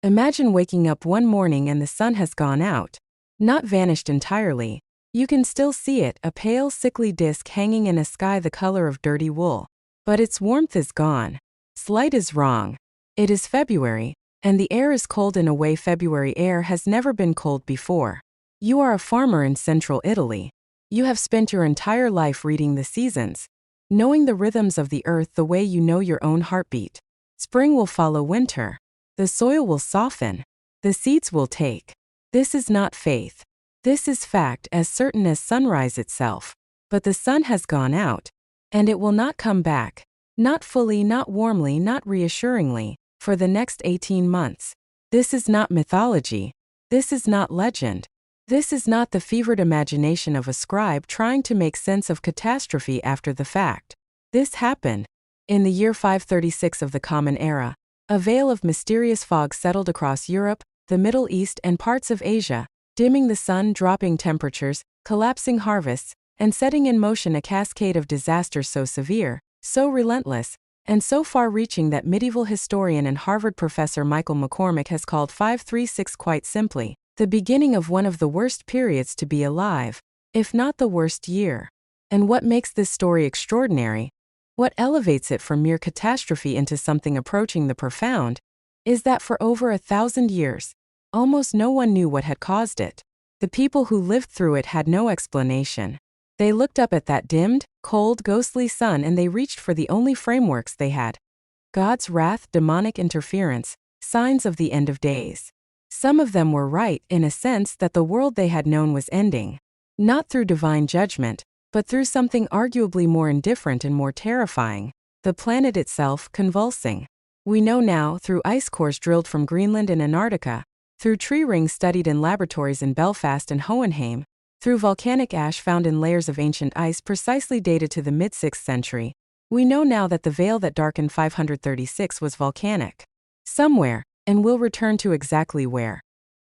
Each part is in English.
Imagine waking up one morning and the sun has gone out. Not vanished entirely. You can still see it, a pale, sickly disk hanging in a sky the color of dirty wool. But its warmth is gone. Slight is wrong. It is February, and the air is cold in a way February air has never been cold before. You are a farmer in central Italy. You have spent your entire life reading the seasons, knowing the rhythms of the earth the way you know your own heartbeat. Spring will follow winter. The soil will soften. The seeds will take. This is not faith. This is fact, as certain as sunrise itself. But the sun has gone out, and it will not come back. Not fully, not warmly, not reassuringly, for the next 18 months. This is not mythology. This is not legend. This is not the fevered imagination of a scribe trying to make sense of catastrophe after the fact. This happened. In the year 536 of the Common Era, a veil of mysterious fog settled across Europe, the Middle East, and parts of Asia, dimming the sun, dropping temperatures, collapsing harvests, and setting in motion a cascade of disasters so severe, so relentless, and so far-reaching that medieval historian and Harvard professor Michael McCormick has called 536 quite simply the beginning of one of the worst periods to be alive, if not the worst year. And what makes this story extraordinary, what elevates it from mere catastrophe into something approaching the profound, is that for over 1,000 years, almost no one knew what had caused it. The people who lived through it had no explanation. They looked up at that dimmed, cold, ghostly sun and they reached for the only frameworks they had. God's wrath, demonic interference, signs of the end of days. Some of them were right, in a sense, that the world they had known was ending. Not through divine judgment, but through something arguably more indifferent and more terrifying, the planet itself convulsing. We know now, through ice cores drilled from Greenland and Antarctica, through tree rings studied in laboratories in Belfast and Hohenheim, through volcanic ash found in layers of ancient ice precisely dated to the mid-6th century, we know now that the veil that darkened 536 was volcanic. Somewhere, and we'll return to exactly where.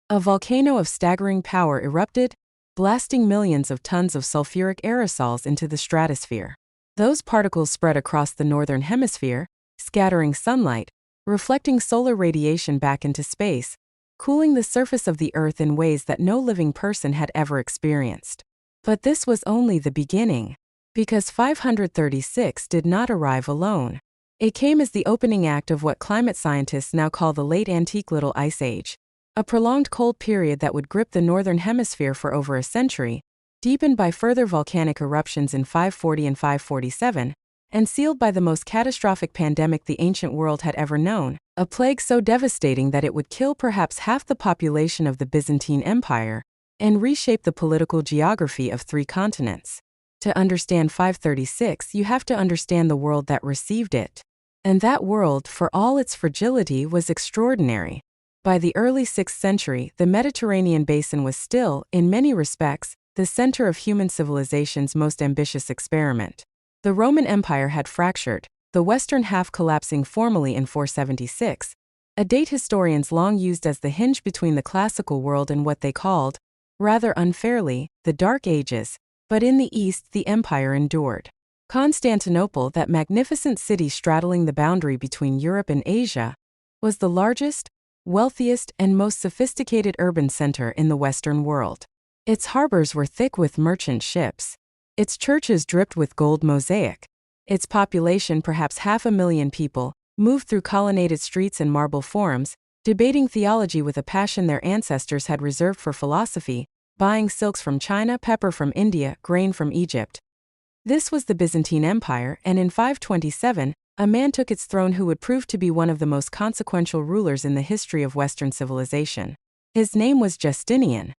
A volcano of staggering power erupted, blasting millions of tons of sulfuric aerosols into the stratosphere. Those particles spread across the northern hemisphere, scattering sunlight, reflecting solar radiation back into space, cooling the surface of the Earth in ways that no living person had ever experienced. But this was only the beginning. Because 536 did not arrive alone. It came as the opening act of what climate scientists now call the Late Antique Little Ice Age, a prolonged cold period that would grip the northern hemisphere for over a century, deepened by further volcanic eruptions in 540 and 547, and sealed by the most catastrophic pandemic the ancient world had ever known, a plague so devastating that it would kill perhaps half the population of the Byzantine Empire, and reshape the political geography of 3 continents. To understand 536, you have to understand the world that received it. And that world, for all its fragility, was extraordinary. By the early 6th century, the Mediterranean basin was still, in many respects, the center of human civilization's most ambitious experiment. The Roman Empire had fractured, the western half collapsing formally in 476, a date historians long used as the hinge between the classical world and what they called, rather unfairly, the Dark Ages. But in the east the empire endured. Constantinople, that magnificent city straddling the boundary between Europe and Asia, was the largest, wealthiest, and most sophisticated urban center in the Western world. Its harbors were thick with merchant ships. Its churches dripped with gold mosaic. Its population, perhaps 500,000 people, moved through colonnaded streets and marble forums, debating theology with a passion their ancestors had reserved for philosophy, buying silks from China, pepper from India, grain from Egypt. This was the Byzantine Empire, and in 527, a man took its throne who would prove to be one of the most consequential rulers in the history of Western civilization. His name was Justinian.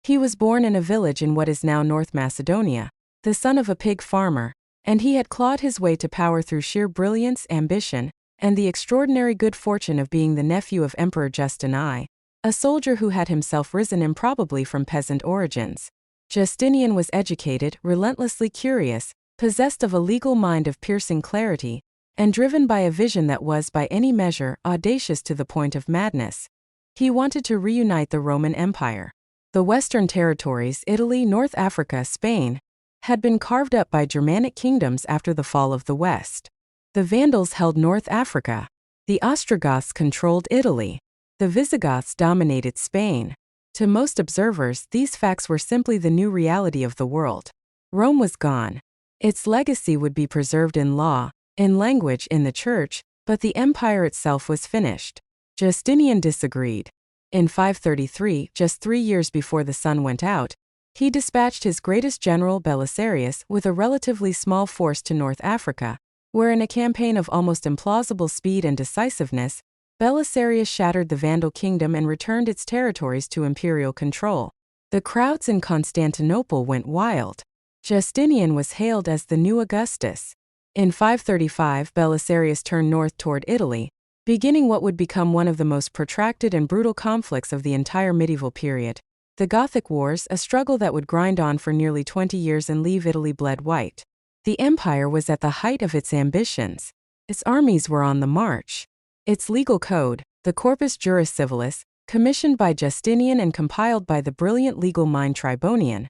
He was born in a village in what is now North Macedonia, the son of a pig farmer, and he had clawed his way to power through sheer brilliance, ambition, and the extraordinary good fortune of being the nephew of Emperor Justinian, a soldier who had himself risen improbably from peasant origins. Justinian was educated, relentlessly curious, possessed of a legal mind of piercing clarity, and driven by a vision that was, by any measure, audacious to the point of madness. He wanted to reunite the Roman Empire. The Western territories, Italy, North Africa, Spain, had been carved up by Germanic kingdoms after the fall of the West. The Vandals held North Africa. The Ostrogoths controlled Italy. The Visigoths dominated Spain. To most observers, these facts were simply the new reality of the world. Rome was gone. Its legacy would be preserved in law, in language, in the church, but the empire itself was finished. Justinian disagreed. In 533, just 3 years before the sun went out, he dispatched his greatest general Belisarius with a relatively small force to North Africa, where in a campaign of almost implausible speed and decisiveness, Belisarius shattered the Vandal kingdom and returned its territories to imperial control. The crowds in Constantinople went wild. Justinian was hailed as the new Augustus. In 535, Belisarius turned north toward Italy, beginning what would become one of the most protracted and brutal conflicts of the entire medieval period. The Gothic Wars, a struggle that would grind on for nearly 20 years and leave Italy bled white. The empire was at the height of its ambitions. Its armies were on the march. Its legal code, the Corpus Juris Civilis, commissioned by Justinian and compiled by the brilliant legal mind Tribonian,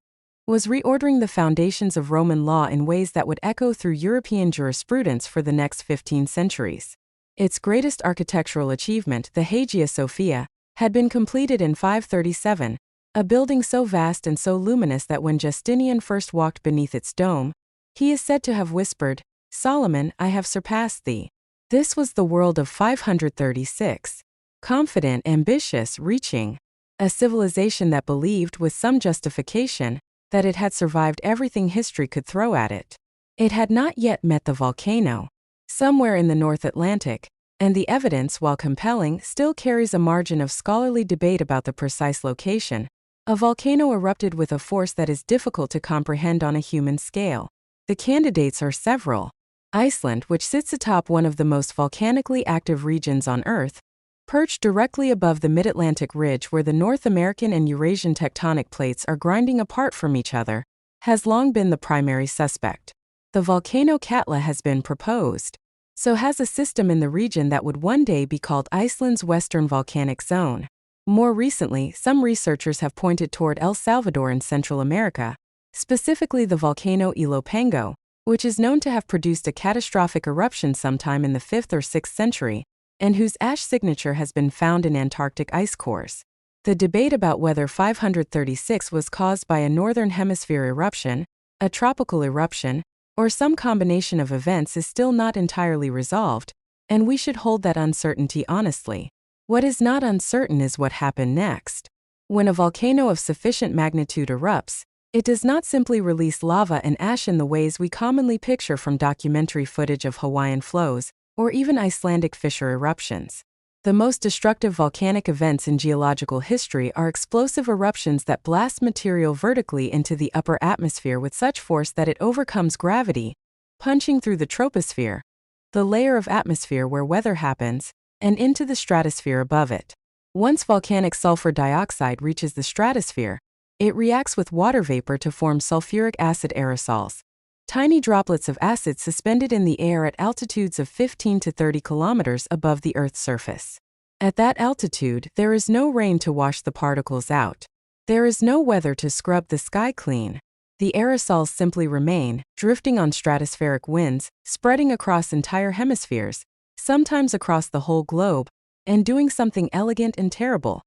was reordering the foundations of Roman law in ways that would echo through European jurisprudence for the next 15 centuries. Its greatest architectural achievement, the Hagia Sophia, had been completed in 537, a building so vast and so luminous that when Justinian first walked beneath its dome, he is said to have whispered, "Solomon, I have surpassed thee." This was the world of 536. Confident, ambitious, reaching. A civilization that believed, with some justification, that it had survived everything history could throw at it. It had not yet met the volcano. Somewhere in the North Atlantic, and the evidence, while compelling, still carries a margin of scholarly debate about the precise location. A volcano erupted with a force that is difficult to comprehend on a human scale. The candidates are several. Iceland, which sits atop one of the most volcanically active regions on Earth, perched directly above the mid-Atlantic ridge where the North American and Eurasian tectonic plates are grinding apart from each other, has long been the primary suspect. The volcano Katla has been proposed. So has a system in the region that would one day be called Iceland's Western Volcanic Zone. More recently, some researchers have pointed toward El Salvador in Central America, specifically the volcano Ilopango, which is known to have produced a catastrophic eruption sometime in the 5th or 6th century, and whose ash signature has been found in Antarctic ice cores. The debate about whether 536 was caused by a Northern Hemisphere eruption, a tropical eruption, or some combination of events is still not entirely resolved, and we should hold that uncertainty honestly. What is not uncertain is what happened next. When a volcano of sufficient magnitude erupts, it does not simply release lava and ash in the ways we commonly picture from documentary footage of Hawaiian flows, or even Icelandic fissure eruptions. The most destructive volcanic events in geological history are explosive eruptions that blast material vertically into the upper atmosphere with such force that it overcomes gravity, punching through the troposphere, the layer of atmosphere where weather happens, and into the stratosphere above it. Once volcanic sulfur dioxide reaches the stratosphere, it reacts with water vapor to form sulfuric acid aerosols, tiny droplets of acid suspended in the air at altitudes of 15 to 30 kilometers above the Earth's surface. At that altitude, there is no rain to wash the particles out. There is no weather to scrub the sky clean. The aerosols simply remain, drifting on stratospheric winds, spreading across entire hemispheres, sometimes across the whole globe, and doing something elegant and terrible.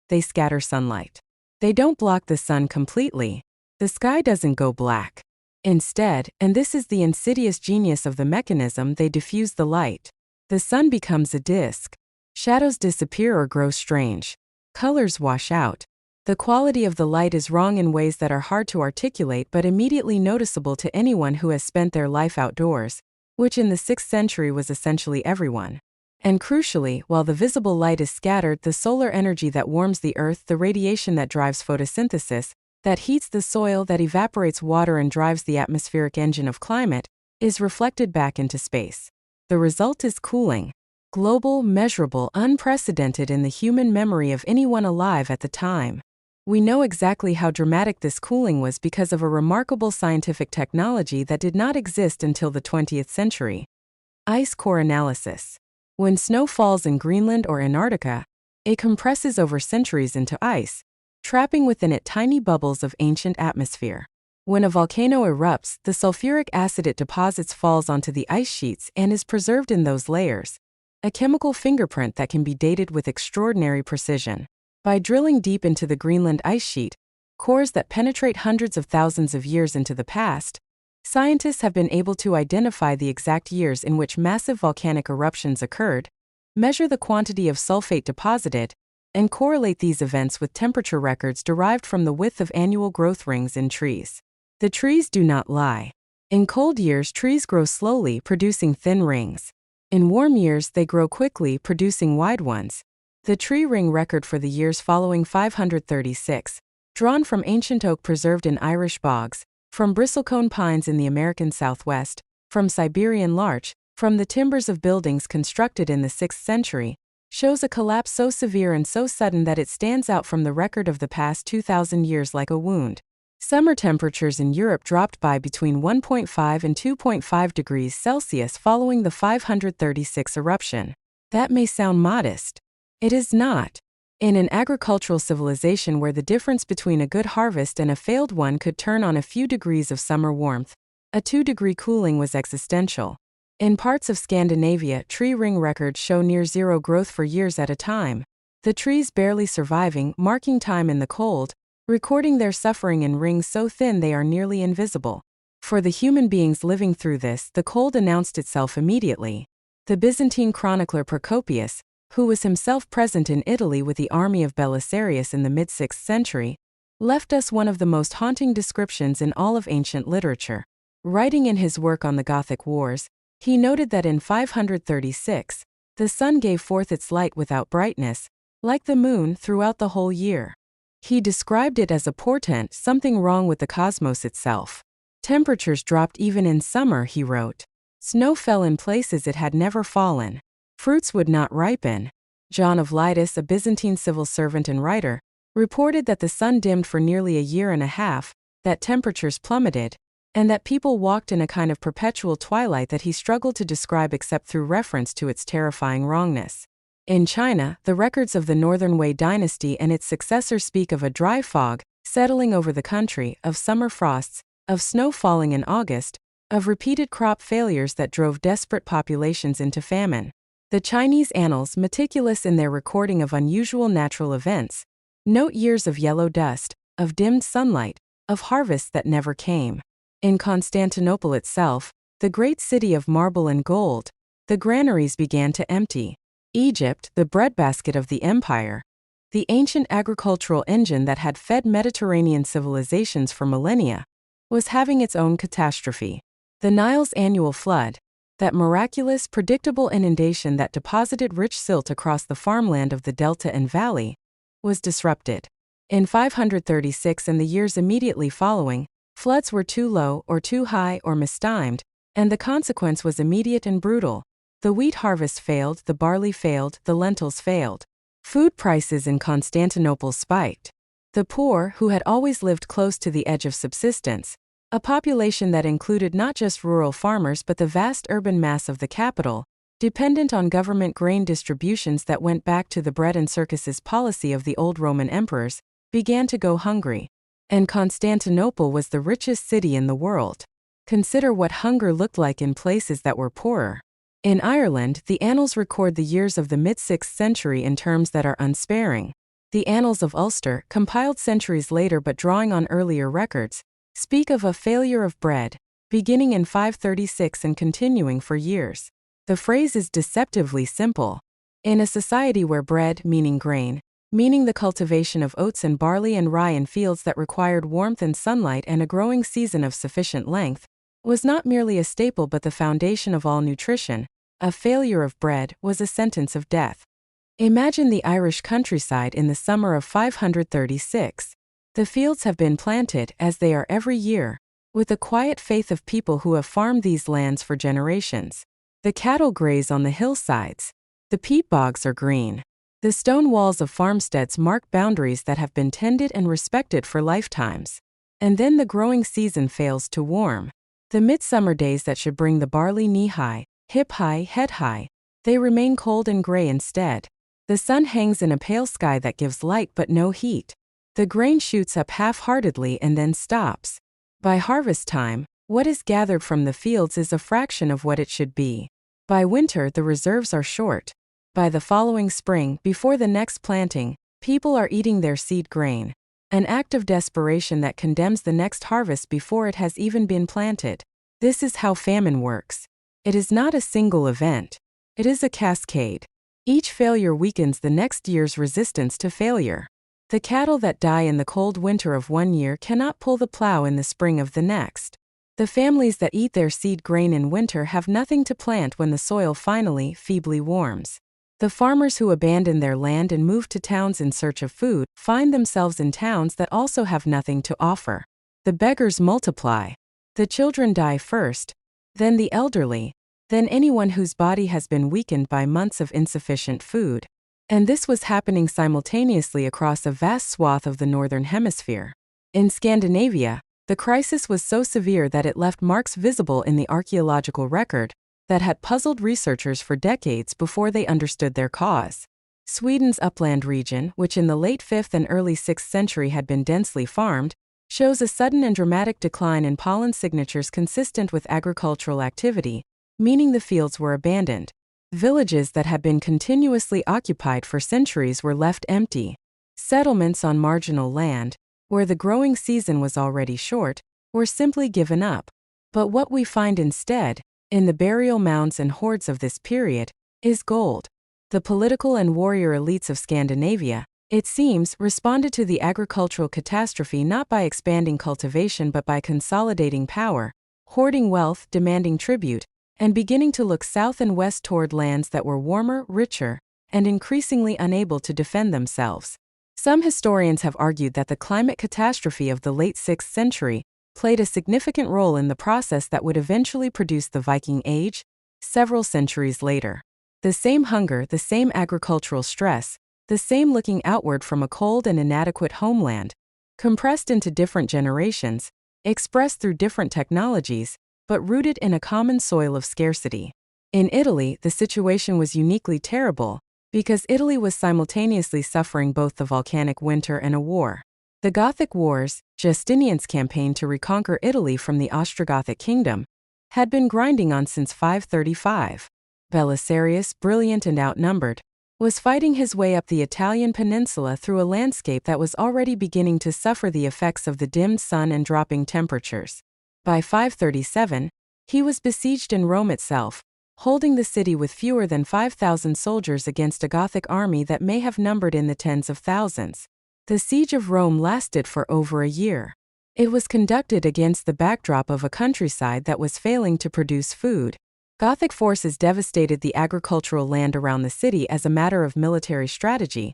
They scatter sunlight. They don't block the sun completely. The sky doesn't go black. Instead, and this is the insidious genius of the mechanism, they diffuse the light. The sun becomes a disk. Shadows disappear or grow strange. Colors wash out. The quality of the light is wrong in ways that are hard to articulate but immediately noticeable to anyone who has spent their life outdoors, which in the 6th century was essentially everyone. And crucially, while the visible light is scattered, the solar energy that warms the earth, the radiation that drives photosynthesis, that heats the soil, that evaporates water and drives the atmospheric engine of climate, is reflected back into space. The result is cooling. Global, measurable, unprecedented in the human memory of anyone alive at the time. We know exactly how dramatic this cooling was because of a remarkable scientific technology that did not exist until the 20th century. Ice core analysis. When snow falls in Greenland or Antarctica, it compresses over centuries into ice, trapping within it tiny bubbles of ancient atmosphere. When a volcano erupts, the sulfuric acid it deposits falls onto the ice sheets and is preserved in those layers. a chemical fingerprint that can be dated with extraordinary precision. By drilling deep into the Greenland ice sheet, cores that penetrate hundreds of thousands of years into the past, scientists have been able to identify the exact years in which massive volcanic eruptions occurred, measure the quantity of sulfate deposited, and correlate these events with temperature records derived from the width of annual growth rings in trees. The trees do not lie. In cold years, trees grow slowly, producing thin rings. In warm years, they grow quickly, producing wide ones. The tree ring record for the years following 536, drawn from ancient oak preserved in Irish bogs, from bristlecone pines in the American Southwest, from Siberian larch, from the timbers of buildings constructed in the 6th century, shows a collapse so severe and so sudden that it stands out from the record of the past 2,000 years like a wound. Summer temperatures in Europe dropped by between 1.5 and 2.5 degrees Celsius following the 536 eruption. That may sound modest. It is not. In an agricultural civilization where the difference between a good harvest and a failed one could turn on a few degrees of summer warmth, a 2-degree cooling was existential. In parts of Scandinavia, tree ring records show near zero growth for years at a time, the trees barely surviving, marking time in the cold, recording their suffering in rings so thin they are nearly invisible. For the human beings living through this, the cold announced itself immediately. The Byzantine chronicler Procopius, who was himself present in Italy with the army of Belisarius in the mid-6th century, left us one of the most haunting descriptions in all of ancient literature. Writing in his work on the Gothic Wars, he noted that in 536, the sun gave forth its light without brightness, like the moon, throughout the whole year. He described it as a portent, something wrong with the cosmos itself. Temperatures dropped even in summer, he wrote. Snow fell in places it had never fallen. Fruits would not ripen. John of Lytus, a Byzantine civil servant and writer, reported that the sun dimmed for nearly a year and a half, that temperatures plummeted, and that people walked in a kind of perpetual twilight that he struggled to describe except through reference to its terrifying wrongness. In China, the records of the Northern Wei dynasty and its successors speak of a dry fog settling over the country, of summer frosts, of snow falling in August, of repeated crop failures that drove desperate populations into famine. The Chinese annals, meticulous in their recording of unusual natural events, note years of yellow dust, of dimmed sunlight, of harvests that never came. In Constantinople itself, the great city of marble and gold, the granaries began to empty. Egypt, the breadbasket of the empire, the ancient agricultural engine that had fed Mediterranean civilizations for millennia, was having its own catastrophe. The Nile's annual flood, that miraculous, predictable inundation that deposited rich silt across the farmland of the delta and valley, was disrupted. In 536 and the years immediately following, floods were too low or too high or mistimed, and the consequence was immediate and brutal. The wheat harvest failed, the barley failed, the lentils failed. Food prices in Constantinople spiked. The poor, who had always lived close to the edge of subsistence, a population that included not just rural farmers but the vast urban mass of the capital, dependent on government grain distributions that went back to the bread and circuses policy of the old Roman emperors, began to go hungry. And Constantinople was the richest city in the world. Consider what hunger looked like in places that were poorer. In Ireland, the annals record the years of the mid-6th century in terms that are unsparing. The Annals of Ulster, compiled centuries later but drawing on earlier records, speak of a failure of bread, beginning in 536 and continuing for years. The phrase is deceptively simple. In a society where bread, meaning grain, meaning the cultivation of oats and barley and rye in fields that required warmth and sunlight and a growing season of sufficient length, was not merely a staple but the foundation of all nutrition, a failure of bread was a sentence of death. Imagine the Irish countryside in the summer of 536. The fields have been planted, as they are every year, with the quiet faith of people who have farmed these lands for generations. The cattle graze on the hillsides. The peat bogs are green. The stone walls of farmsteads mark boundaries that have been tended and respected for lifetimes. And then the growing season fails to warm. The midsummer days that should bring the barley knee-high, hip-high, head-high, they remain cold and gray instead. The sun hangs in a pale sky that gives light but no heat. The grain shoots up half-heartedly and then stops. By harvest time, what is gathered from the fields is a fraction of what it should be. By winter, the reserves are short. By the following spring, before the next planting, people are eating their seed grain. An act of desperation that condemns the next harvest before it has even been planted. This is how famine works. It is not a single event. It is a cascade. Each failure weakens the next year's resistance to failure. The cattle that die in the cold winter of one year cannot pull the plow in the spring of the next. The families that eat their seed grain in winter have nothing to plant when the soil finally, feebly warms. The farmers who abandon their land and move to towns in search of food find themselves in towns that also have nothing to offer. The beggars multiply. The children die first, then the elderly, then anyone whose body has been weakened by months of insufficient food. And this was happening simultaneously across a vast swath of the northern hemisphere. In Scandinavia, the crisis was so severe that it left marks visible in the archaeological record that had puzzled researchers for decades before they understood their cause. Sweden's upland region, which in the late 5th and early 6th century had been densely farmed, shows a sudden and dramatic decline in pollen signatures consistent with agricultural activity, meaning the fields were abandoned. Villages that had been continuously occupied for centuries were left empty. Settlements on marginal land, where the growing season was already short, were simply given up. But what we find instead, in the burial mounds and hoards of this period, is gold. The political and warrior elites of Scandinavia, it seems, responded to the agricultural catastrophe not by expanding cultivation but by consolidating power, hoarding wealth, demanding tribute, and beginning to look south and west toward lands that were warmer, richer, and increasingly unable to defend themselves. Some historians have argued that the climate catastrophe of the late 6th century played a significant role in the process that would eventually produce the Viking Age, several centuries later. The same hunger, the same agricultural stress, the same looking outward from a cold and inadequate homeland, compressed into different generations, expressed through different technologies, but rooted in a common soil of scarcity. In Italy, the situation was uniquely terrible, because Italy was simultaneously suffering both the volcanic winter and a war. The Gothic Wars, Justinian's campaign to reconquer Italy from the Ostrogothic kingdom, had been grinding on since 535. Belisarius, brilliant and outnumbered, was fighting his way up the Italian peninsula through a landscape that was already beginning to suffer the effects of the dimmed sun and dropping temperatures. By 537, he was besieged in Rome itself, holding the city with fewer than 5,000 soldiers against a Gothic army that may have numbered in the tens of thousands. The siege of Rome lasted for over a year. It was conducted against the backdrop of a countryside that was failing to produce food. Gothic forces devastated the agricultural land around the city as a matter of military strategy,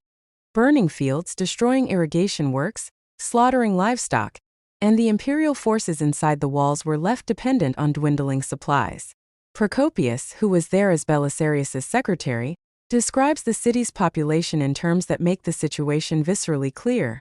burning fields, destroying irrigation works, slaughtering livestock, and the imperial forces inside the walls were left dependent on dwindling supplies. Procopius, who was there as Belisarius's secretary, describes the city's population in terms that make the situation viscerally clear.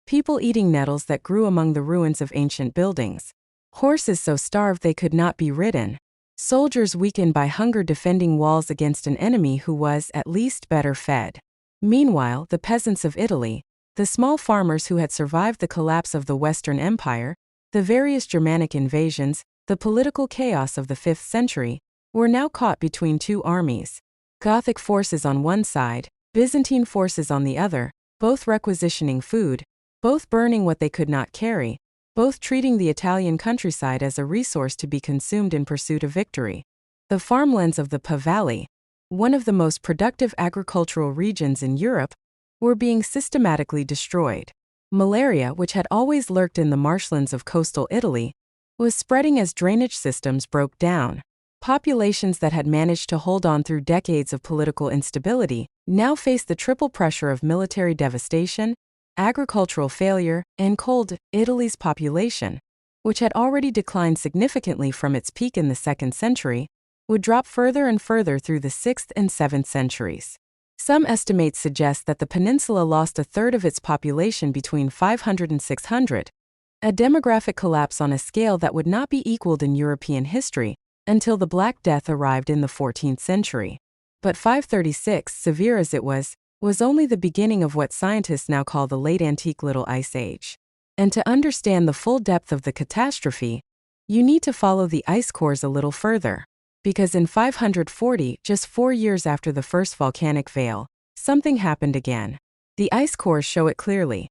People eating nettles that grew among the ruins of ancient buildings. Horses so starved they could not be ridden. Soldiers weakened by hunger defending walls against an enemy who was, at least, better fed. Meanwhile, the peasants of Italy, the small farmers who had survived the collapse of the Western Empire, the various Germanic invasions, the political chaos of the 5th century, were now caught between two armies. Gothic forces on one side, Byzantine forces on the other, both requisitioning food, both burning what they could not carry, both treating the Italian countryside as a resource to be consumed in pursuit of victory. The farmlands of the Po Valley, one of the most productive agricultural regions in Europe, were being systematically destroyed. Malaria, which had always lurked in the marshlands of coastal Italy, was spreading as drainage systems broke down. Populations that had managed to hold on through decades of political instability now faced the triple pressure of military devastation, agricultural failure, and cold. Italy's population, which had already declined significantly from its peak in the 2nd century, would drop further and further through the 6th and 7th centuries. Some estimates suggest that the peninsula lost a third of its population between 500 and 600, a demographic collapse on a scale that would not be equaled in European history until the Black Death arrived in the 14th century. But 536, severe as it was only the beginning of what scientists now call the Late Antique Little Ice Age. And to understand the full depth of the catastrophe, you need to follow the ice cores a little further. Because in 540, just 4 years after the first volcanic veil, something happened again. The ice cores show it clearly.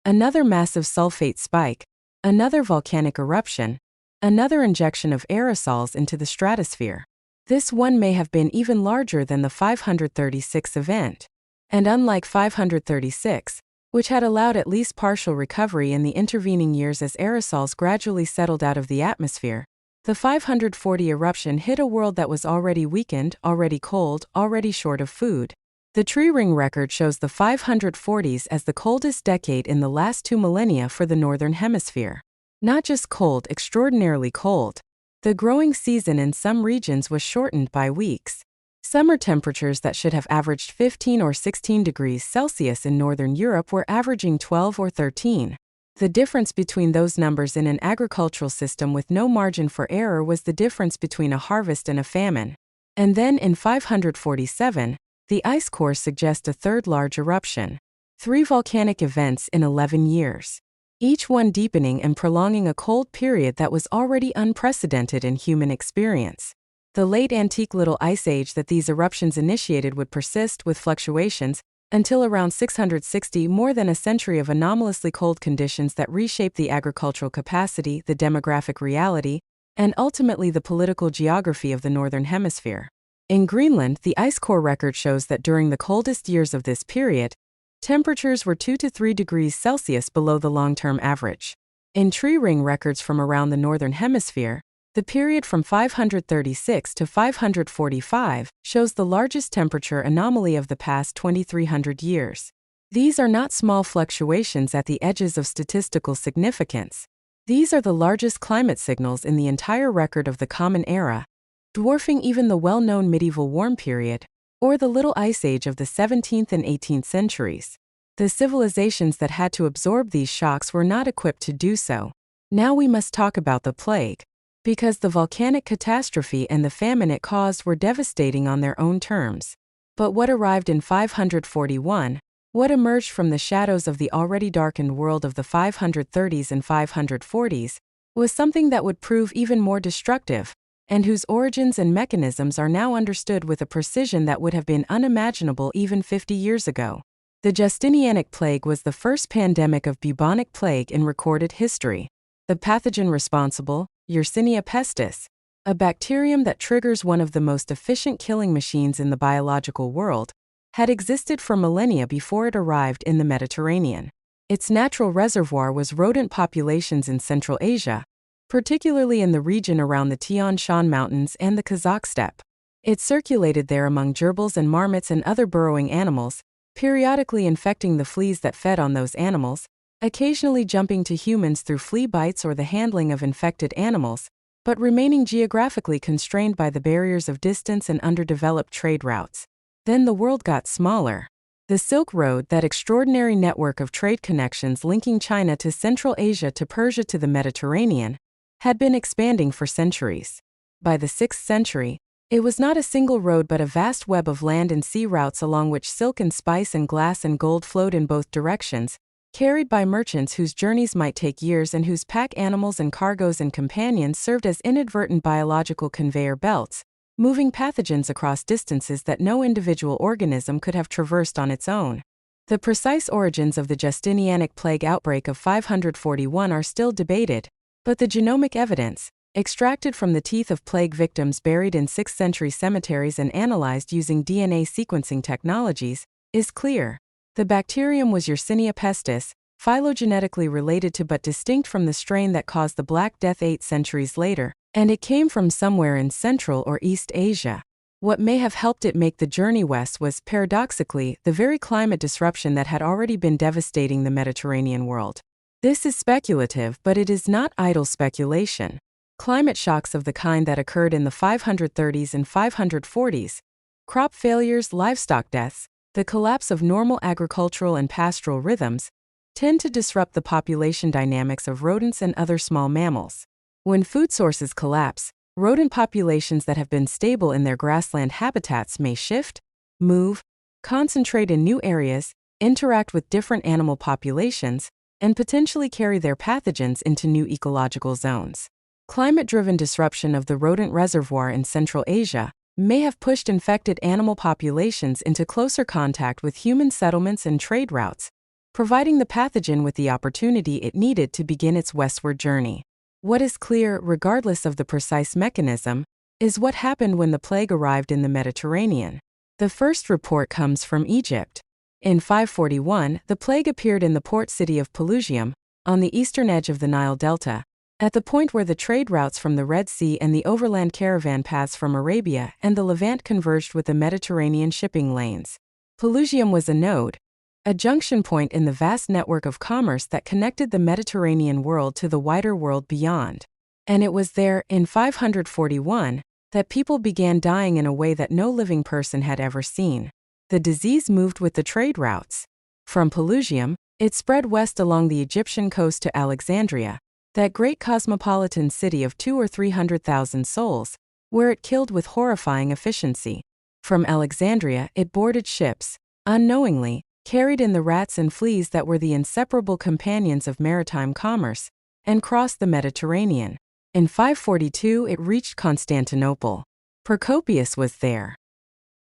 Another massive sulfate spike, another volcanic eruption, another injection of aerosols into the stratosphere. This one may have been even larger than the 536 event. And unlike 536, which had allowed at least partial recovery in the intervening years as aerosols gradually settled out of the atmosphere, the 540 eruption hit a world that was already weakened, already cold, already short of food. The tree ring record shows the 540s as the coldest decade in the last 2 millennia for the Northern Hemisphere. Not just cold, extraordinarily cold. The growing season in some regions was shortened by weeks. Summer temperatures that should have averaged 15 or 16 degrees Celsius in Northern Europe were averaging 12 or 13. The difference between those numbers in an agricultural system with no margin for error was the difference between a harvest and a famine. And then in 547, the ice cores suggest a third large eruption. 3 volcanic events in 11 years. Each one deepening and prolonging a cold period that was already unprecedented in human experience. The late antique Little Ice Age that these eruptions initiated would persist with fluctuations until around 660, more than a century of anomalously cold conditions that reshaped the agricultural capacity, the demographic reality, and ultimately the political geography of the Northern Hemisphere. In Greenland, the ice core record shows that during the coldest years of this period, temperatures were 2 to 3 degrees Celsius below the long-term average. In tree ring records from around the Northern Hemisphere, the period from 536 to 545 shows the largest temperature anomaly of the past 2,300 years. These are not small fluctuations at the edges of statistical significance. These are the largest climate signals in the entire record of the Common Era, dwarfing even the well-known medieval warm period, or the Little Ice Age of the 17th and 18th centuries. The civilizations that had to absorb these shocks were not equipped to do so. Now we must talk about the plague. Because the volcanic catastrophe and the famine it caused were devastating on their own terms. But what arrived in 541, what emerged from the shadows of the already darkened world of the 530s and 540s, was something that would prove even more destructive, and whose origins and mechanisms are now understood with a precision that would have been unimaginable even 50 years ago. The Justinianic plague was the first pandemic of bubonic plague in recorded history. The pathogen responsible, Yersinia pestis, a bacterium that triggers one of the most efficient killing machines in the biological world, had existed for millennia before it arrived in the Mediterranean. Its natural reservoir was rodent populations in Central Asia, particularly in the region around the Tian Shan Mountains and the Kazakh steppe. It circulated there among gerbils and marmots and other burrowing animals, periodically infecting the fleas that fed on those animals, occasionally jumping to humans through flea bites or the handling of infected animals, but remaining geographically constrained by the barriers of distance and underdeveloped trade routes. Then the world got smaller. The Silk Road, that extraordinary network of trade connections linking China to Central Asia to Persia to the Mediterranean, had been expanding for centuries. By the 6th century, it was not a single road but a vast web of land and sea routes along which silk and spice and glass and gold flowed in both directions, carried by merchants whose journeys might take years and whose pack animals and cargoes and companions served as inadvertent biological conveyor belts, moving pathogens across distances that no individual organism could have traversed on its own. The precise origins of the Justinianic plague outbreak of 541 are still debated, but the genomic evidence, extracted from the teeth of plague victims buried in 6th century cemeteries and analyzed using DNA sequencing technologies, is clear. The bacterium was Yersinia pestis, phylogenetically related to but distinct from the strain that caused the Black Death 8 centuries later, and it came from somewhere in Central or East Asia. What may have helped it make the journey west was, paradoxically, the very climate disruption that had already been devastating the Mediterranean world. This is speculative, but it is not idle speculation. Climate shocks of the kind that occurred in the 530s and 540s, crop failures, livestock deaths, the collapse of normal agricultural and pastoral rhythms, tend to disrupt the population dynamics of rodents and other small mammals. When food sources collapse, rodent populations that have been stable in their grassland habitats may shift, move, concentrate in new areas, interact with different animal populations, and potentially carry their pathogens into new ecological zones. Climate-driven disruption of the rodent reservoir in Central Asia may have pushed infected animal populations into closer contact with human settlements and trade routes, providing the pathogen with the opportunity it needed to begin its westward journey. What is clear, regardless of the precise mechanism, is what happened when the plague arrived in the Mediterranean. The first report comes from Egypt. In 541, the plague appeared in the port city of Pelusium, on the eastern edge of the Nile Delta, at the point where the trade routes from the Red Sea and the overland caravan paths from Arabia and the Levant converged with the Mediterranean shipping lanes. Pelusium was a node, a junction point in the vast network of commerce that connected the Mediterranean world to the wider world beyond. And it was there, in 541, that people began dying in a way that no living person had ever seen. The disease moved with the trade routes. From Pelusium, it spread west along the Egyptian coast to Alexandria, that great cosmopolitan city of 200,000 or 300,000 souls, where it killed with horrifying efficiency. From Alexandria, it boarded ships, unknowingly, carried in the rats and fleas that were the inseparable companions of maritime commerce, and crossed the Mediterranean. In 542, it reached Constantinople. Procopius was there.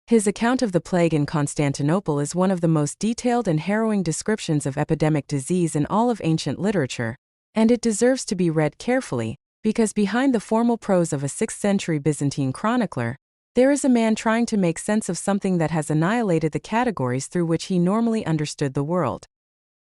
His account of the plague in Constantinople is one of the most detailed and harrowing descriptions of epidemic disease in all of ancient literature, and it deserves to be read carefully, because behind the formal prose of a 6th-century Byzantine chronicler, there is a man trying to make sense of something that has annihilated the categories through which he normally understood the world.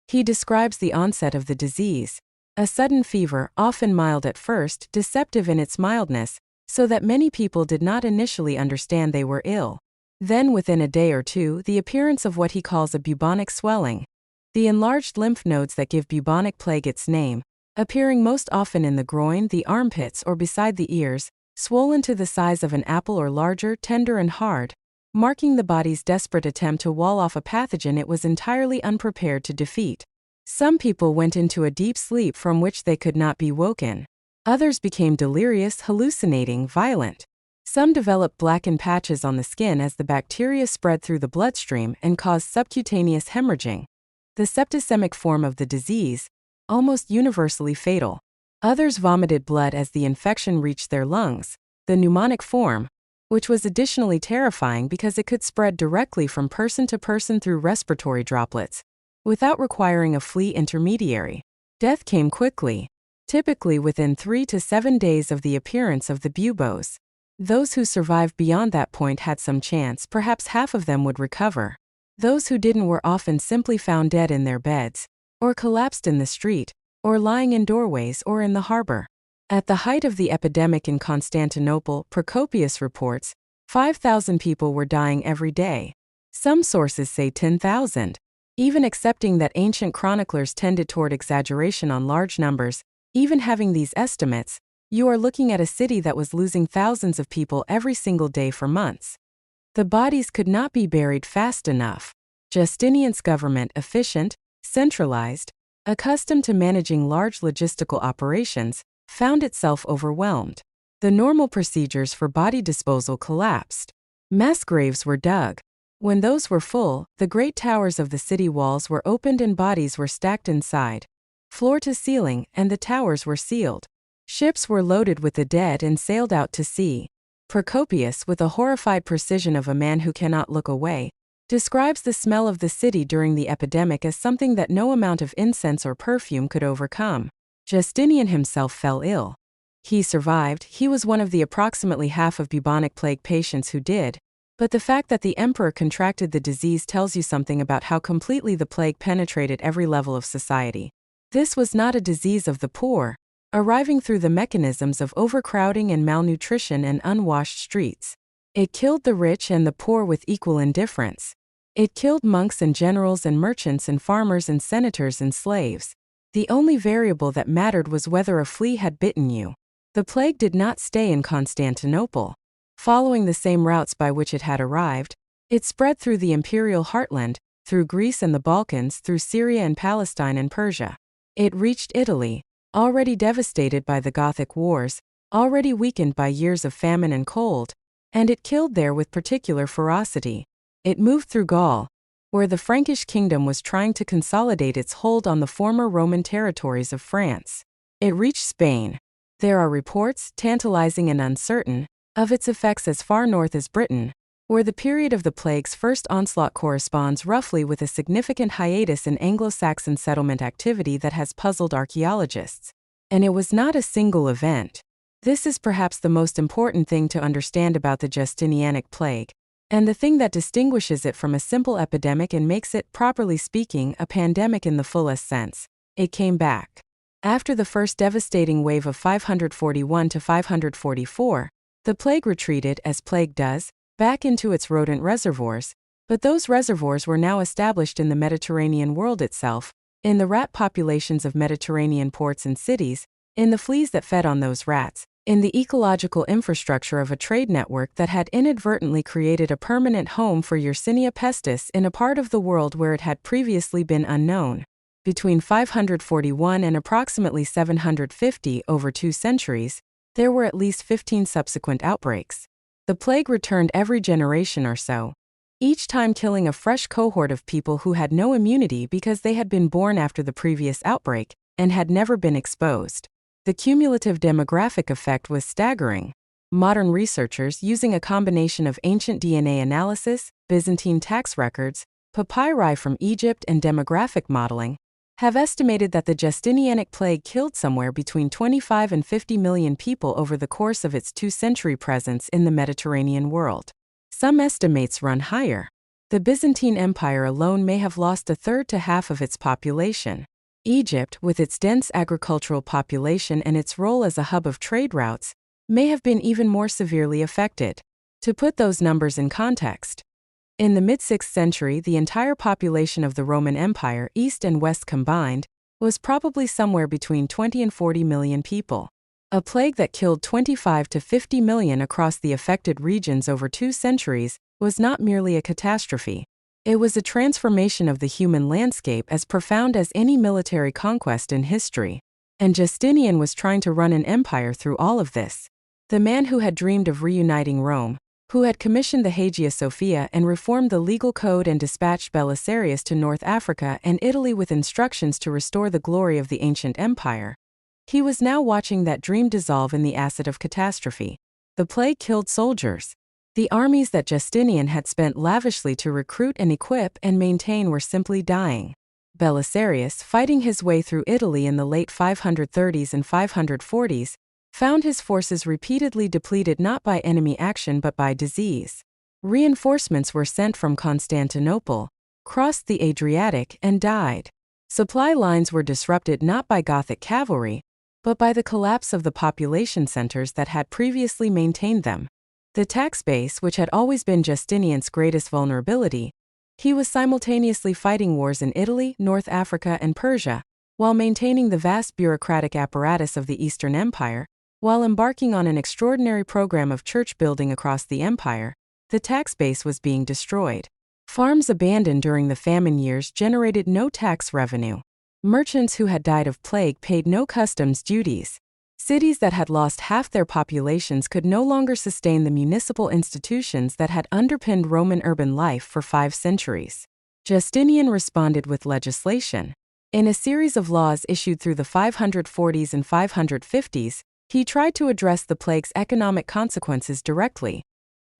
He describes the onset of the disease, a sudden fever, often mild at first, deceptive in its mildness, so that many people did not initially understand they were ill. Then within a day or two, the appearance of what he calls a bubonic swelling, the enlarged lymph nodes that give bubonic plague its name, appearing most often in the groin, the armpits, or beside the ears, swollen to the size of an apple or larger, tender and hard, marking the body's desperate attempt to wall off a pathogen it was entirely unprepared to defeat. Some people went into a deep sleep from which they could not be woken. Others became delirious, hallucinating, violent. Some developed blackened patches on the skin as the bacteria spread through the bloodstream and caused subcutaneous hemorrhaging, the septicemic form of the disease, almost universally fatal. Others vomited blood as the infection reached their lungs, the pneumonic form, which was additionally terrifying because it could spread directly from person to person through respiratory droplets, without requiring a flea intermediary. Death came quickly, typically within 3 to 7 days of the appearance of the buboes. Those who survived beyond that point had some chance, perhaps half of them would recover. Those who didn't were often simply found dead in their beds, or collapsed in the street, or lying in doorways or in the harbor. At the height of the epidemic in Constantinople, Procopius reports, 5,000 people were dying every day. Some sources say 10,000. Even accepting that ancient chroniclers tended toward exaggeration on large numbers, even having these estimates, you are looking at a city that was losing thousands of people every single day for months. The bodies could not be buried fast enough. Justinian's government, efficient, centralized, accustomed to managing large logistical operations, found itself overwhelmed. The normal procedures for body disposal collapsed. Mass graves were dug. When those were full, the great towers of the city walls were opened and bodies were stacked inside, floor to ceiling, and the towers were sealed. Ships were loaded with the dead and sailed out to sea. Procopius, with the horrified precision of a man who cannot look away, describes the smell of the city during the epidemic as something that no amount of incense or perfume could overcome. Justinian himself fell ill. He survived. He was one of the approximately half of bubonic plague patients who did, but the fact that the emperor contracted the disease tells you something about how completely the plague penetrated every level of society. This was not a disease of the poor, arriving through the mechanisms of overcrowding and malnutrition and unwashed streets. It killed the rich and the poor with equal indifference. It killed monks and generals and merchants and farmers and senators and slaves. The only variable that mattered was whether a flea had bitten you. The plague did not stay in Constantinople. Following the same routes by which it had arrived, it spread through the imperial heartland, through Greece and the Balkans, through Syria and Palestine and Persia. It reached Italy, already devastated by the Gothic wars, already weakened by years of famine and cold, and it killed there with particular ferocity. It moved through Gaul, where the Frankish kingdom was trying to consolidate its hold on the former Roman territories of France. It reached Spain, There are reports, tantalizing and uncertain, of its effects as far north as Britain, where the period of the plague's first onslaught corresponds roughly with a significant hiatus in Anglo-Saxon settlement activity that has puzzled archaeologists. And it was not a single event. This is perhaps the most important thing to understand about the Justinianic plague, and the thing that distinguishes it from a simple epidemic and makes it, properly speaking, a pandemic in the fullest sense. It came back. After the first devastating wave of 541 to 544, the plague retreated, as plague does, back into its rodent reservoirs, but those reservoirs were now established in the Mediterranean world itself, in the rat populations of Mediterranean ports and cities, in the fleas that fed on those rats, in the ecological infrastructure of a trade network that had inadvertently created a permanent home for Yersinia pestis in a part of the world where it had previously been unknown. Between 541 and approximately 750, over 2 centuries, there were at least 15 subsequent outbreaks. The plague returned every generation or so, each time killing a fresh cohort of people who had no immunity because they had been born after the previous outbreak and had never been exposed. The cumulative demographic effect was staggering. Modern researchers, using a combination of ancient DNA analysis, Byzantine tax records, papyri from Egypt, and demographic modeling, have estimated that the Justinianic plague killed somewhere between 25 and 50 million people over the course of its 2-century presence in the Mediterranean world. Some estimates run higher. The Byzantine Empire alone may have lost a third to half of its population. Egypt, with its dense agricultural population and its role as a hub of trade routes, may have been even more severely affected. To put those numbers in context, in the mid-6th century, the entire population of the Roman Empire, East and West combined, was probably somewhere between 20 and 40 million people. A plague that killed 25 to 50 million across the affected regions over 2 centuries was not merely a catastrophe. It was a transformation of the human landscape as profound as any military conquest in history. And Justinian was trying to run an empire through all of this. The man who had dreamed of reuniting Rome, who had commissioned the Hagia Sophia and reformed the legal code and dispatched Belisarius to North Africa and Italy with instructions to restore the glory of the ancient empire. He was now watching that dream dissolve in the acid of catastrophe. The plague killed soldiers. The armies that Justinian had spent lavishly to recruit and equip and maintain were simply dying. Belisarius, fighting his way through Italy in the late 530s and 540s, found his forces repeatedly depleted not by enemy action but by disease. Reinforcements were sent from Constantinople, crossed the Adriatic, and died. Supply lines were disrupted not by Gothic cavalry, but by the collapse of the population centers that had previously maintained them. The tax base, which had always been Justinian's greatest vulnerability, he was simultaneously fighting wars in Italy, North Africa, and Persia, while maintaining the vast bureaucratic apparatus of the Eastern Empire. While embarking on an extraordinary program of church building across the empire, the tax base was being destroyed. Farms abandoned during the famine years generated no tax revenue. Merchants who had died of plague paid no customs duties. Cities that had lost half their populations could no longer sustain the municipal institutions that had underpinned Roman urban life for 5 centuries. Justinian responded with legislation. In a series of laws issued through the 540s and 550s, he tried to address the plague's economic consequences directly,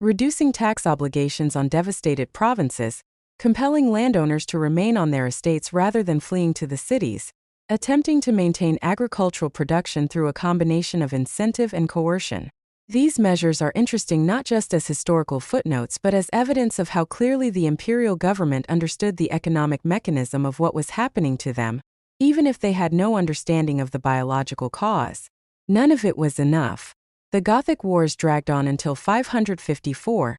reducing tax obligations on devastated provinces, compelling landowners to remain on their estates rather than fleeing to the cities, attempting to maintain agricultural production through a combination of incentive and coercion. These measures are interesting not just as historical footnotes but as evidence of how clearly the imperial government understood the economic mechanism of what was happening to them, even if they had no understanding of the biological cause. None of it was enough. The Gothic Wars dragged on until 554,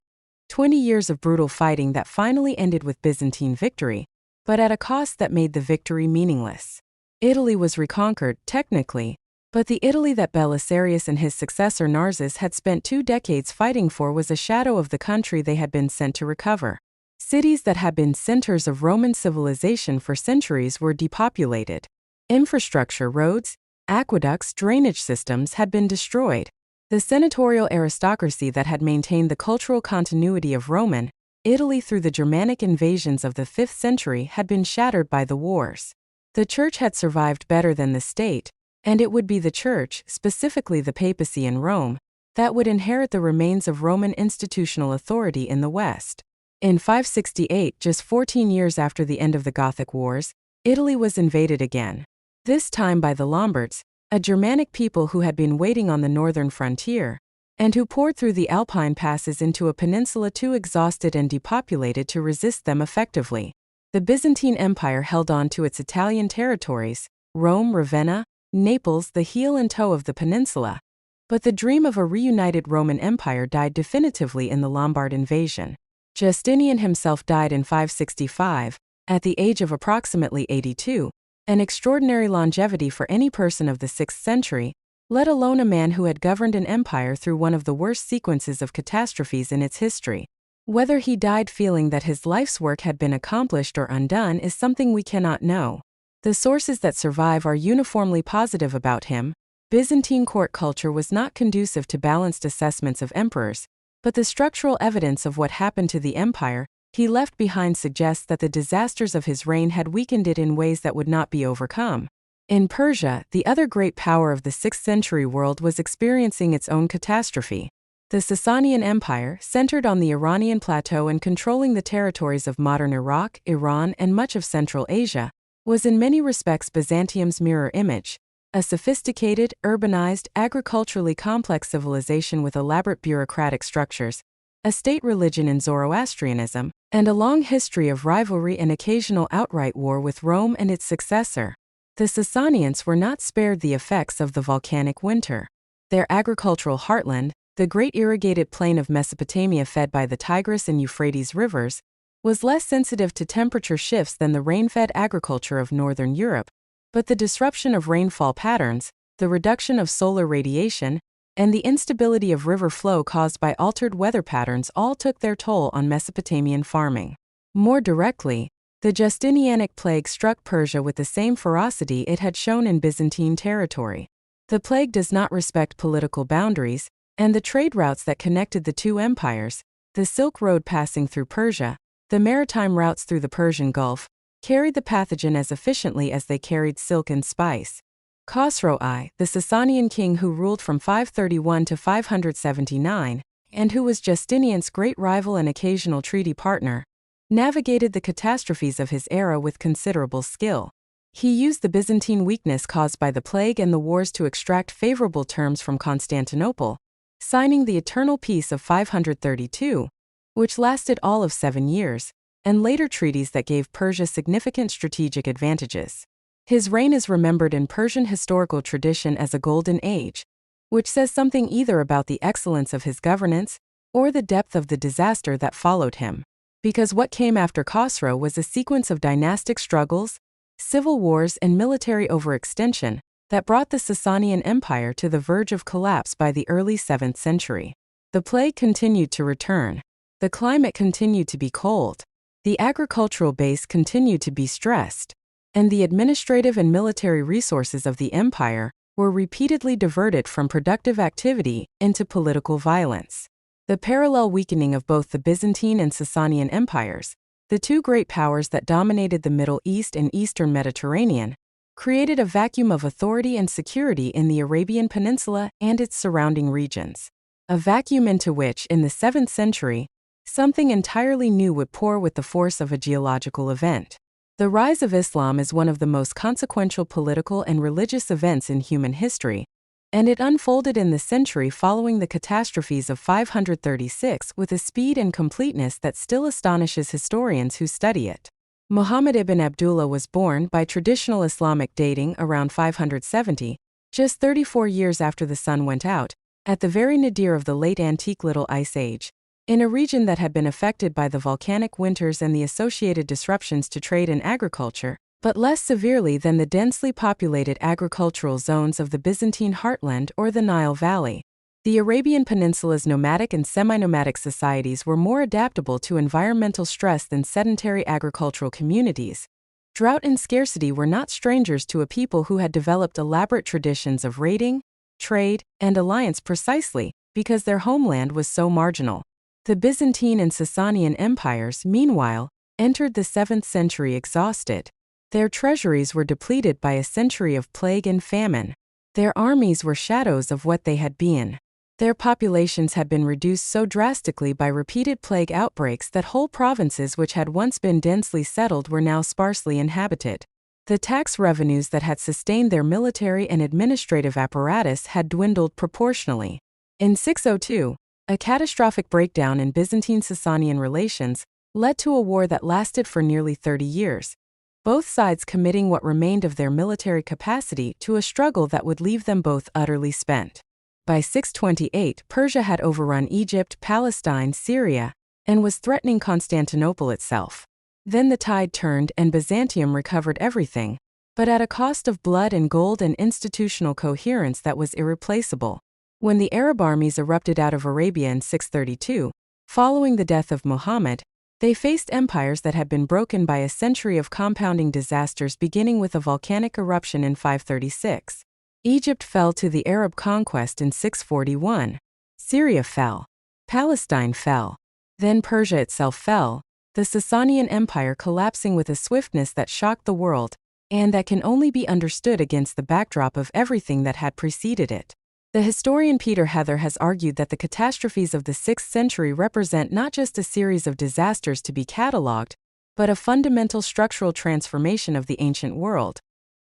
20 years of brutal fighting that finally ended with Byzantine victory, but at a cost that made the victory meaningless. Italy was reconquered, technically, but the Italy that Belisarius and his successor Narses had spent 2 decades fighting for was a shadow of the country they had been sent to recover. Cities that had been centers of Roman civilization for centuries were depopulated. Infrastructure, roads, aqueducts, drainage systems had been destroyed. The senatorial aristocracy that had maintained the cultural continuity of Roman Italy through the Germanic invasions of the 5th century had been shattered by the wars. The church had survived better than the state, and it would be the Church, specifically the papacy in Rome, that would inherit the remains of Roman institutional authority in the West. In 568, just 14 years after the end of the Gothic Wars, Italy was invaded again. This time by the Lombards, a Germanic people who had been waiting on the northern frontier, and who poured through the Alpine passes into a peninsula too exhausted and depopulated to resist them effectively. The Byzantine Empire held on to its Italian territories, Rome, Ravenna, Naples, the heel and toe of the peninsula. But the dream of a reunited Roman Empire died definitively in the Lombard invasion. Justinian himself died in 565, at the age of approximately 82, an extraordinary longevity for any person of the 6th century, let alone a man who had governed an empire through one of the worst sequences of catastrophes in its history. Whether he died feeling that his life's work had been accomplished or undone is something we cannot know. The sources that survive are uniformly positive about him. Byzantine court culture was not conducive to balanced assessments of emperors, but the structural evidence of what happened to the empire he left behind suggests that the disasters of his reign had weakened it in ways that would not be overcome. In Persia, the other great power of the 6th century world was experiencing its own catastrophe. The Sasanian Empire, centered on the Iranian plateau and controlling the territories of modern Iraq, Iran, and much of Central Asia, was in many respects Byzantium's mirror image, a sophisticated, urbanized, agriculturally complex civilization with elaborate bureaucratic structures, a state religion in Zoroastrianism, and a long history of rivalry and occasional outright war with Rome and its successor. The Sasanians were not spared the effects of the volcanic winter. Their agricultural heartland, the great irrigated plain of Mesopotamia fed by the Tigris and Euphrates rivers, was less sensitive to temperature shifts than the rain-fed agriculture of northern Europe, but the disruption of rainfall patterns, the reduction of solar radiation, and the instability of river flow caused by altered weather patterns all took their toll on Mesopotamian farming. More directly, the Justinianic plague struck Persia with the same ferocity it had shown in Byzantine territory. The plague does not respect political boundaries, and the trade routes that connected the two empires, the Silk Road passing through Persia, the maritime routes through the Persian Gulf, carried the pathogen as efficiently as they carried silk and spice. Khosrow I, the Sasanian king who ruled from 531 to 579, and who was Justinian's great rival and occasional treaty partner, navigated the catastrophes of his era with considerable skill. He used the Byzantine weakness caused by the plague and the wars to extract favorable terms from Constantinople, signing the Eternal Peace of 532, which lasted all of 7 years, and later treaties that gave Persia significant strategic advantages. His reign is remembered in Persian historical tradition as a golden age, which says something either about the excellence of his governance or the depth of the disaster that followed him. Because what came after Khosrow was a sequence of dynastic struggles, civil wars, and military overextension that brought the Sasanian Empire to the verge of collapse by the early 7th century. The plague continued to return. The climate continued to be cold. The agricultural base continued to be stressed, and the administrative and military resources of the empire were repeatedly diverted from productive activity into political violence. The parallel weakening of both the Byzantine and Sasanian empires, the two great powers that dominated the Middle East and Eastern Mediterranean, created a vacuum of authority and security in the Arabian Peninsula and its surrounding regions. A vacuum into which, in the 7th century, something entirely new would pour with the force of a geological event. The rise of Islam is one of the most consequential political and religious events in human history, and it unfolded in the century following the catastrophes of 536 with a speed and completeness that still astonishes historians who study it. Muhammad ibn Abdullah was born, by traditional Islamic dating, around 570, just 34 years after the sun went out, at the very nadir of the late antique Little Ice Age, in a region that had been affected by the volcanic winters and the associated disruptions to trade and agriculture, but less severely than the densely populated agricultural zones of the Byzantine heartland or the Nile Valley. The Arabian Peninsula's nomadic and semi-nomadic societies were more adaptable to environmental stress than sedentary agricultural communities. Drought and scarcity were not strangers to a people who had developed elaborate traditions of raiding, trade, and alliance precisely because their homeland was so marginal. The Byzantine and Sasanian empires, meanwhile, entered the 7th century exhausted. Their treasuries were depleted by a century of plague and famine. Their armies were shadows of what they had been. Their populations had been reduced so drastically by repeated plague outbreaks that whole provinces which had once been densely settled were now sparsely inhabited. The tax revenues that had sustained their military and administrative apparatus had dwindled proportionally. In 602, a catastrophic breakdown in Byzantine-Sasanian relations led to a war that lasted for nearly 30 years, both sides committing what remained of their military capacity to a struggle that would leave them both utterly spent. By 628, Persia had overrun Egypt, Palestine, Syria, and was threatening Constantinople itself. Then the tide turned and Byzantium recovered everything, but at a cost of blood and gold and institutional coherence that was irreplaceable. When the Arab armies erupted out of Arabia in 632, following the death of Muhammad, they faced empires that had been broken by a century of compounding disasters, beginning with a volcanic eruption in 536. Egypt fell to the Arab conquest in 641. Syria fell. Palestine fell. Then Persia itself fell, the Sasanian Empire collapsing with a swiftness that shocked the world, and that can only be understood against the backdrop of everything that had preceded it. The historian Peter Heather has argued that the catastrophes of the 6th century represent not just a series of disasters to be catalogued, but a fundamental structural transformation of the ancient world,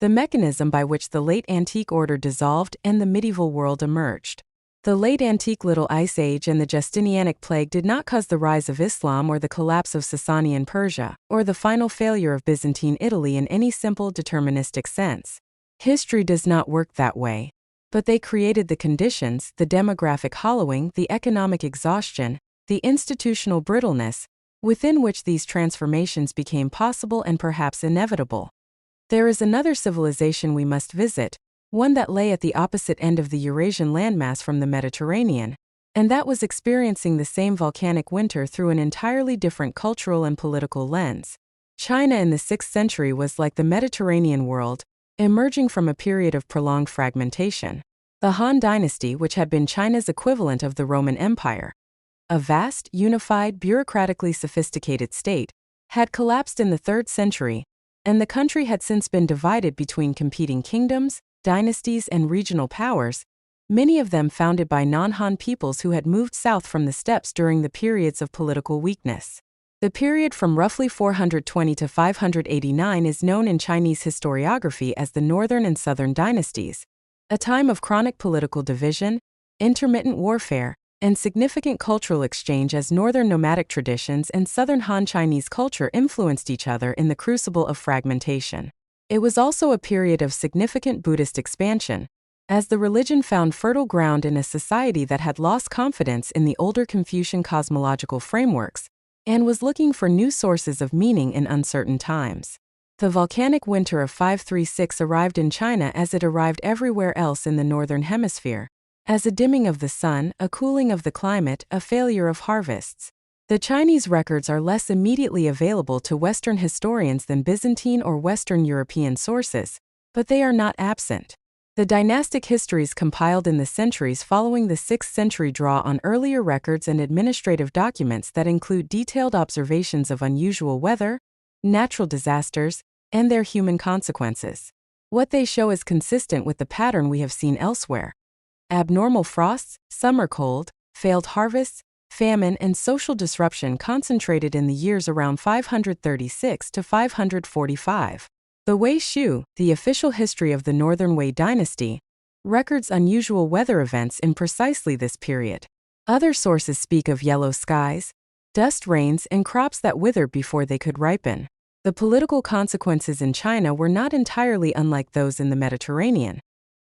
the mechanism by which the late antique order dissolved and the medieval world emerged. The late antique Little Ice Age and the Justinianic plague did not cause the rise of Islam or the collapse of Sasanian Persia, or the final failure of Byzantine Italy in any simple deterministic sense. History does not work that way. But they created the conditions, the demographic hollowing, the economic exhaustion, the institutional brittleness, within which these transformations became possible and perhaps inevitable. There is another civilization we must visit, one that lay at the opposite end of the Eurasian landmass from the Mediterranean, and that was experiencing the same volcanic winter through an entirely different cultural and political lens. China in the 6th century was like the Mediterranean world, emerging from a period of prolonged fragmentation. The Han Dynasty, which had been China's equivalent of the Roman Empire, a vast, unified, bureaucratically sophisticated state, had collapsed in the 3rd century, and the country had since been divided between competing kingdoms, dynasties, and regional powers, many of them founded by non-Han peoples who had moved south from the steppes during the periods of political weakness. The period from roughly 420 to 589 is known in Chinese historiography as the Northern and Southern dynasties, a time of chronic political division, intermittent warfare, and significant cultural exchange as northern nomadic traditions and southern Han Chinese culture influenced each other in the crucible of fragmentation. It was also a period of significant Buddhist expansion, as the religion found fertile ground in a society that had lost confidence in the older Confucian cosmological frameworks and was looking for new sources of meaning in uncertain times. The volcanic winter of 536 arrived in China as it arrived everywhere else in the northern hemisphere, as a dimming of the sun, a cooling of the climate, a failure of harvests. The Chinese records are less immediately available to Western historians than Byzantine or Western European sources, but they are not absent. The dynastic histories compiled in the centuries following the 6th century draw on earlier records and administrative documents that include detailed observations of unusual weather, natural disasters, and their human consequences. What they show is consistent with the pattern we have seen elsewhere. Abnormal frosts, summer cold, failed harvests, famine, and social disruption concentrated in the years around 536 to 545. The Wei Shu, the official history of the Northern Wei dynasty, records unusual weather events in precisely this period. Other sources speak of yellow skies, dust rains, and crops that withered before they could ripen. The political consequences in China were not entirely unlike those in the Mediterranean,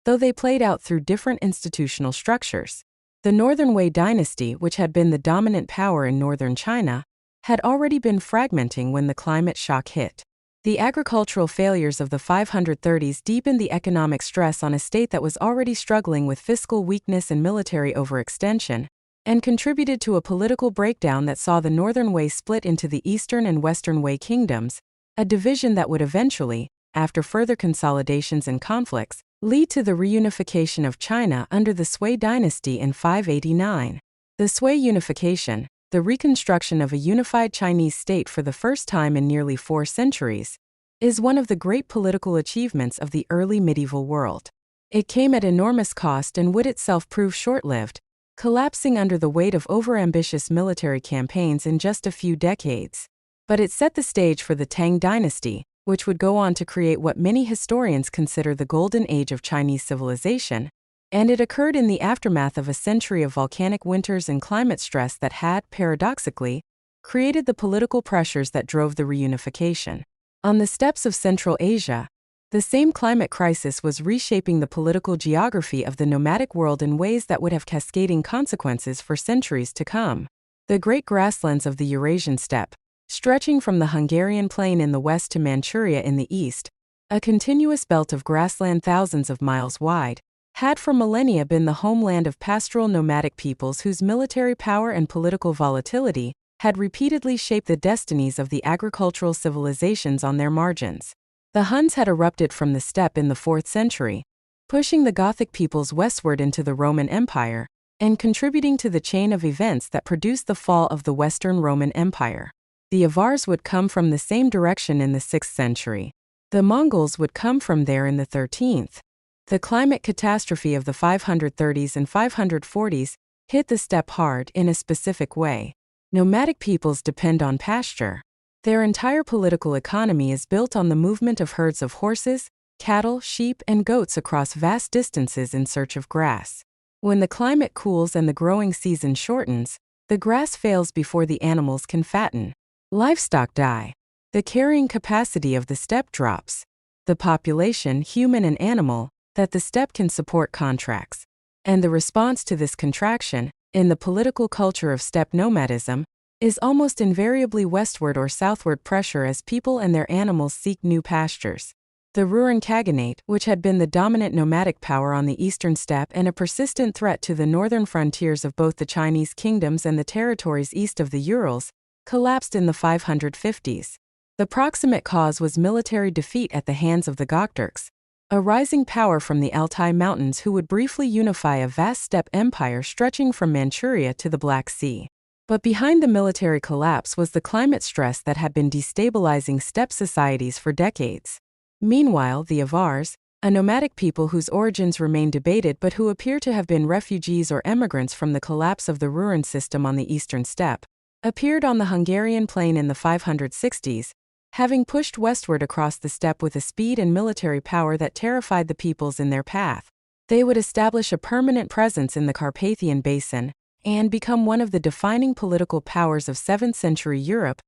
though they played out through different institutional structures. The Northern Wei dynasty, which had been the dominant power in northern China, had already been fragmenting when the climate shock hit. The agricultural failures of the 530s deepened the economic stress on a state that was already struggling with fiscal weakness and military overextension, and contributed to a political breakdown that saw the Northern Wei split into the Eastern and Western Wei kingdoms, a division that would eventually, after further consolidations and conflicts, lead to the reunification of China under the Sui dynasty in 589. The Sui unification, the reconstruction of a unified Chinese state for the first time in nearly 4 centuries, is one of the great political achievements of the early medieval world. It came at enormous cost and would itself prove short-lived, collapsing under the weight of overambitious military campaigns in just a few decades. But it set the stage for the Tang dynasty, which would go on to create what many historians consider the golden age of Chinese civilization, and it occurred in the aftermath of a century of volcanic winters and climate stress that had, paradoxically, created the political pressures that drove the reunification. On the steppes of Central Asia, the same climate crisis was reshaping the political geography of the nomadic world in ways that would have cascading consequences for centuries to come. The great grasslands of the Eurasian steppe, stretching from the Hungarian plain in the west to Manchuria in the east, a continuous belt of grassland thousands of miles wide, had for millennia been the homeland of pastoral nomadic peoples whose military power and political volatility had repeatedly shaped the destinies of the agricultural civilizations on their margins. The Huns had erupted from the steppe in the 4th century, pushing the Gothic peoples westward into the Roman Empire, and contributing to the chain of events that produced the fall of the Western Roman Empire. The Avars would come from the same direction in the 6th century. The Mongols would come from there in the 13th. The climate catastrophe of the 530s and 540s hit the steppe hard in a specific way. Nomadic peoples depend on pasture. Their entire political economy is built on the movement of herds of horses, cattle, sheep, and goats across vast distances in search of grass. When the climate cools and the growing season shortens, the grass fails before the animals can fatten. Livestock die. The carrying capacity of the steppe drops. The population, human and animal, that the steppe can support contracts. And the response to this contraction, in the political culture of steppe nomadism, is almost invariably westward or southward pressure as people and their animals seek new pastures. The Rouran Khaganate, which had been the dominant nomadic power on the eastern steppe and a persistent threat to the northern frontiers of both the Chinese kingdoms and the territories east of the Urals, collapsed in the 550s. The proximate cause was military defeat at the hands of the Gokturks, a rising power from the Altai Mountains who would briefly unify a vast steppe empire stretching from Manchuria to the Black Sea. But behind the military collapse was the climate stress that had been destabilizing steppe societies for decades. Meanwhile, the Avars, a nomadic people whose origins remain debated but who appear to have been refugees or emigrants from the collapse of the Rouran system on the eastern steppe, appeared on the Hungarian plain in the 560s, having pushed westward across the steppe with a speed and military power that terrified the peoples in their path. They would establish a permanent presence in the Carpathian Basin and become one of the defining political powers of 7th century Europe,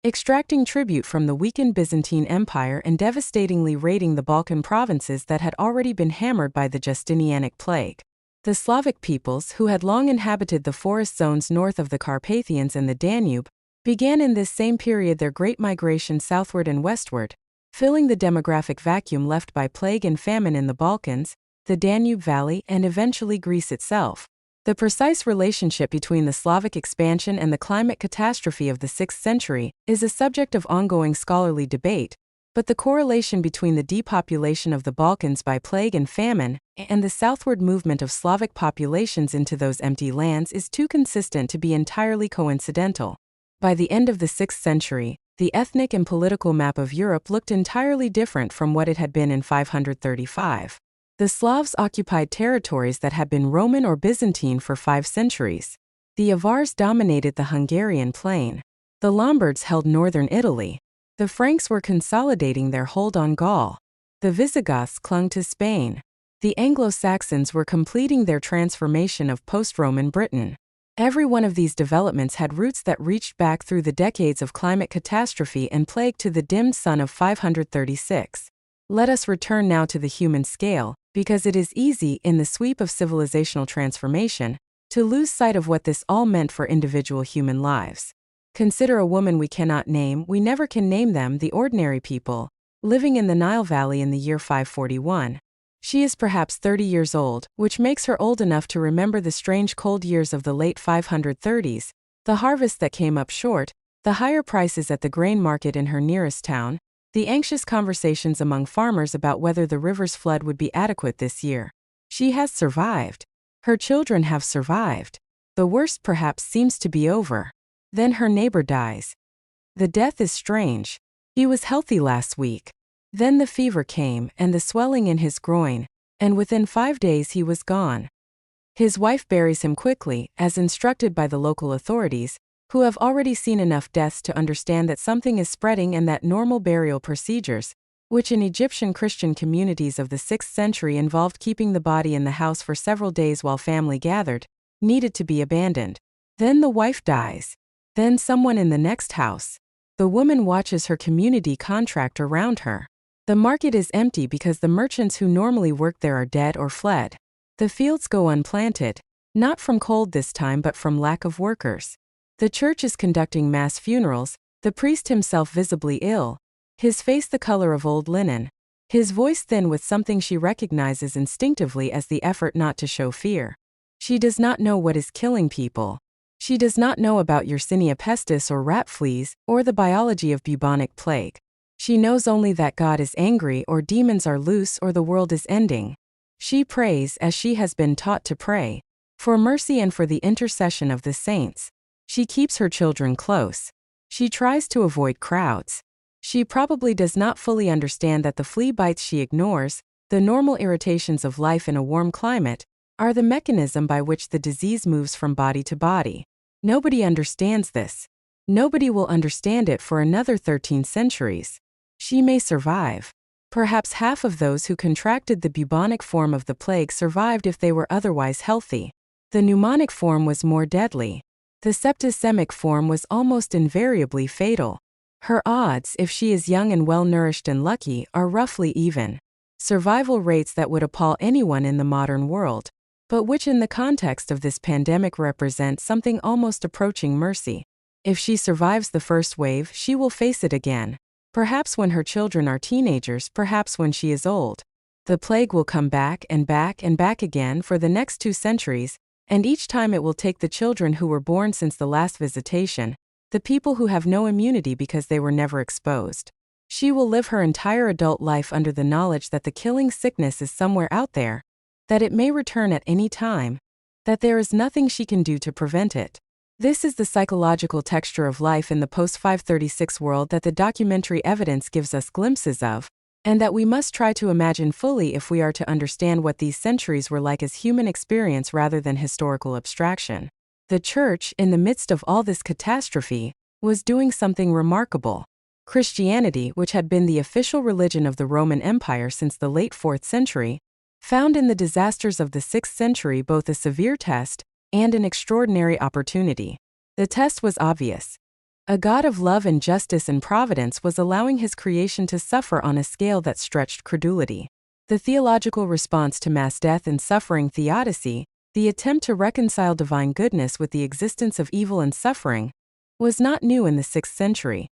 extracting tribute from the weakened Byzantine Empire and devastatingly raiding the Balkan provinces that had already been hammered by the Justinianic plague. The Slavic peoples, who had long inhabited the forest zones north of the Carpathians and the Danube, began in this same period their great migration southward and westward, filling the demographic vacuum left by plague and famine in the Balkans, the Danube Valley, and eventually Greece itself. The precise relationship between the Slavic expansion and the climate catastrophe of the 6th century is a subject of ongoing scholarly debate, but the correlation between the depopulation of the Balkans by plague and famine and the southward movement of Slavic populations into those empty lands is too consistent to be entirely coincidental. By the end of the 6th century, the ethnic and political map of Europe looked entirely different from what it had been in 535. The Slavs occupied territories that had been Roman or Byzantine for 5 centuries. The Avars dominated the Hungarian plain. The Lombards held northern Italy. The Franks were consolidating their hold on Gaul. The Visigoths clung to Spain. The Anglo-Saxons were completing their transformation of post-Roman Britain. Every one of these developments had roots that reached back through the decades of climate catastrophe and plague to the dimmed sun of 536. Let us return now to the human scale, because it is easy, in the sweep of civilizational transformation, to lose sight of what this all meant for individual human lives. Consider a woman we cannot name, we never can name them, the ordinary people, living in the Nile Valley in the year 541. She is perhaps 30 years old, which makes her old enough to remember the strange cold years of the late 530s, the harvest that came up short, the higher prices at the grain market in her nearest town, the anxious conversations among farmers about whether the river's flood would be adequate this year. She has survived. Her children have survived. The worst perhaps seems to be over. Then her neighbor dies. The death is strange. He was healthy last week. Then the fever came and the swelling in his groin, and within 5 days he was gone. His wife buries him quickly, as instructed by the local authorities, who have already seen enough deaths to understand that something is spreading and that normal burial procedures, which in Egyptian Christian communities of the 6th century involved keeping the body in the house for several days while family gathered, needed to be abandoned. Then the wife dies. Then someone in the next house. The woman watches her community contract around her. The market is empty because the merchants who normally work there are dead or fled. The fields go unplanted, not from cold this time but from lack of workers. The church is conducting mass funerals, the priest himself visibly ill, his face the color of old linen, his voice thin with something she recognizes instinctively as the effort not to show fear. She does not know what is killing people. She does not know about Yersinia pestis or rat fleas, or the biology of bubonic plague. She knows only that God is angry or demons are loose or the world is ending. She prays as she has been taught to pray, for mercy and for the intercession of the saints. She keeps her children close. She tries to avoid crowds. She probably does not fully understand that the flea bites she ignores, the normal irritations of life in a warm climate, are the mechanism by which the disease moves from body to body. Nobody understands this. Nobody will understand it for another 13 centuries. She may survive. Perhaps half of those who contracted the bubonic form of the plague survived if they were otherwise healthy. The pneumonic form was more deadly. The septicemic form was almost invariably fatal. Her odds, if she is young and well-nourished and lucky, are roughly even. Survival rates that would appall anyone in the modern world, but which in the context of this pandemic represent something almost approaching mercy. If she survives the first wave, she will face it again. Perhaps when her children are teenagers, perhaps when she is old. The plague will come back and back and back again for the next 2 centuries, and each time it will take the children who were born since the last visitation, the people who have no immunity because they were never exposed. She will live her entire adult life under the knowledge that the killing sickness is somewhere out there, that it may return at any time, that there is nothing she can do to prevent it. This is the psychological texture of life in the post-536 world that the documentary evidence gives us glimpses of, and that we must try to imagine fully if we are to understand what these centuries were like as human experience rather than historical abstraction. The Church, in the midst of all this catastrophe, was doing something remarkable. Christianity, which had been the official religion of the Roman Empire since the late 4th century, found in the disasters of the 6th century both a severe test and an extraordinary opportunity. The test was obvious. A God of love and justice and providence was allowing his creation to suffer on a scale that stretched credulity. The theological response to mass death and suffering theodicy, the attempt to reconcile divine goodness with the existence of evil and suffering, was not new in the 6th century.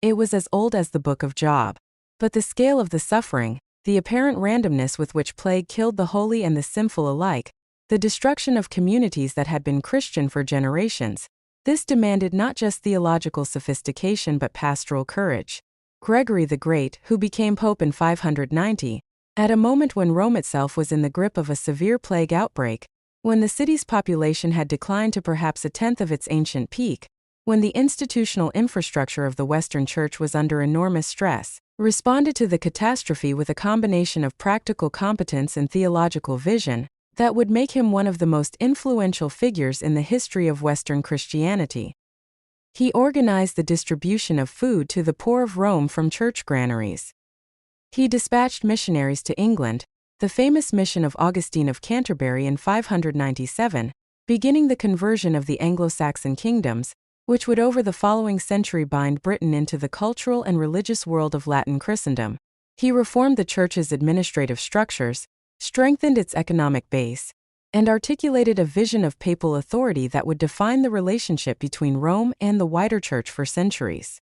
It was as old as the Book of Job. But the scale of the suffering, the apparent randomness with which plague killed the holy and the sinful alike, the destruction of communities that had been Christian for generations, this demanded not just theological sophistication but pastoral courage. Gregory the Great, who became pope in 590, at a moment when Rome itself was in the grip of a severe plague outbreak, when the city's population had declined to perhaps a tenth of its ancient peak, when the institutional infrastructure of the Western Church was under enormous stress, responded to the catastrophe with a combination of practical competence and theological vision that would make him one of the most influential figures in the history of Western Christianity. He organized the distribution of food to the poor of Rome from church granaries. He dispatched missionaries to England, the famous mission of Augustine of Canterbury in 597, beginning the conversion of the Anglo-Saxon kingdoms, which would over the following century bind Britain into the cultural and religious world of Latin Christendom. He reformed the Church's administrative structures, strengthened its economic base, and articulated a vision of papal authority that would define the relationship between Rome and the wider Church for centuries.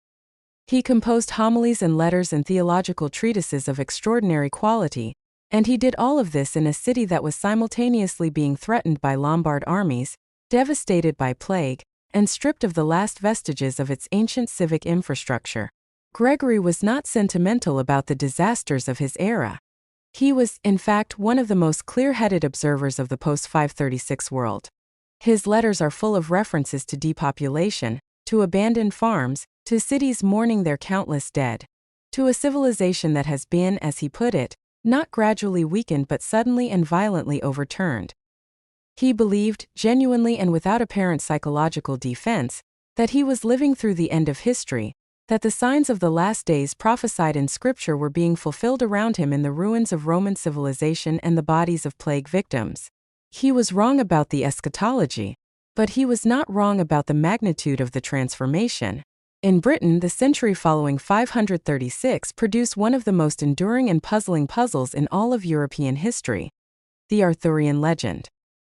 He composed homilies and letters and theological treatises of extraordinary quality, and he did all of this in a city that was simultaneously being threatened by Lombard armies, devastated by plague, and stripped of the last vestiges of its ancient civic infrastructure. Gregory was not sentimental about the disasters of his era. He was, in fact, one of the most clear-headed observers of the post-536 world. His letters are full of references to depopulation, to abandoned farms, to cities mourning their countless dead, to a civilization that has been, as he put it, not gradually weakened but suddenly and violently overturned. He believed, genuinely and without apparent psychological defense, that he was living through the end of history, that the signs of the last days prophesied in Scripture were being fulfilled around him in the ruins of Roman civilization and the bodies of plague victims. He was wrong about the eschatology, but he was not wrong about the magnitude of the transformation. In Britain, the century following 536 produced one of the most enduring and puzzling puzzles in all of European history: the Arthurian legend.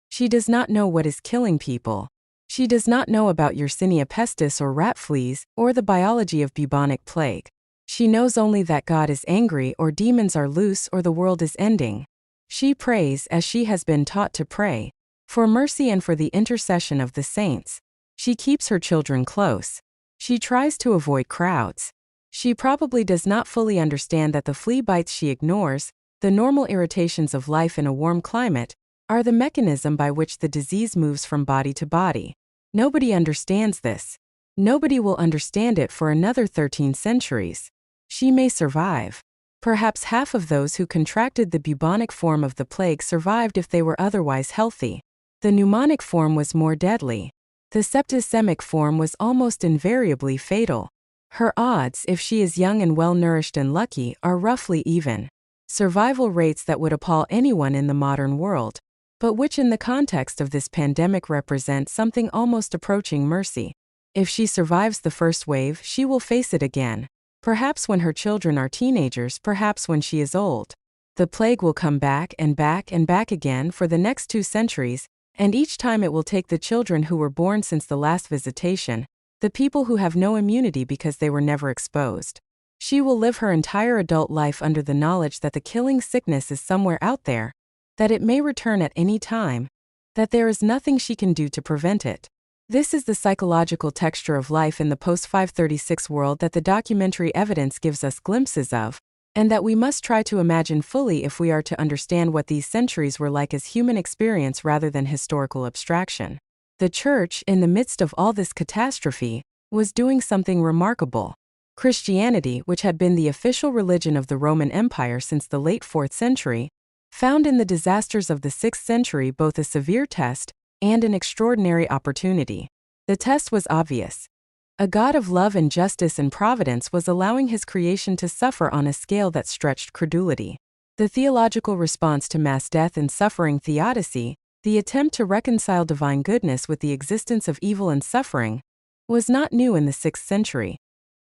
She does not know what is killing people. She does not know about Yersinia pestis or rat fleas, or the biology of bubonic plague. She knows only that God is angry or demons are loose or the world is ending. She prays, as she has been taught to pray, for mercy and for the intercession of the saints. She keeps her children close. She tries to avoid crowds. She probably does not fully understand that the flea bites she ignores, the normal irritations of life in a warm climate, are the mechanism by which the disease moves from body to body. Nobody understands this. Nobody will understand it for another 13 centuries. She may survive. Perhaps half of those who contracted the bubonic form of the plague survived if they were otherwise healthy. The pneumonic form was more deadly. The septicemic form was almost invariably fatal. Her odds, if she is young and well-nourished and lucky, are roughly even. Survival rates that would appall anyone in the modern world, but which in the context of this pandemic represent something almost approaching mercy. If she survives the first wave, she will face it again. Perhaps when her children are teenagers, perhaps when she is old. The plague will come back and back and back again for the next 2 centuries, and each time it will take the children who were born since the last visitation, the people who have no immunity because they were never exposed. She will live her entire adult life under the knowledge that the killing sickness is somewhere out there, that it may return at any time, that there is nothing she can do to prevent it. This is the psychological texture of life in the post-536 world that the documentary evidence gives us glimpses of, and that we must try to imagine fully if we are to understand what these centuries were like as human experience rather than historical abstraction. The Church, in the midst of all this catastrophe, was doing something remarkable. Christianity, which had been the official religion of the Roman Empire since the late 4th century, found in the disasters of the 6th century both a severe test and an extraordinary opportunity. The test was obvious. A God of love and justice and providence was allowing his creation to suffer on a scale that stretched credulity. The theological response to mass death and suffering theodicy, the attempt to reconcile divine goodness with the existence of evil and suffering, was not new in the 6th century.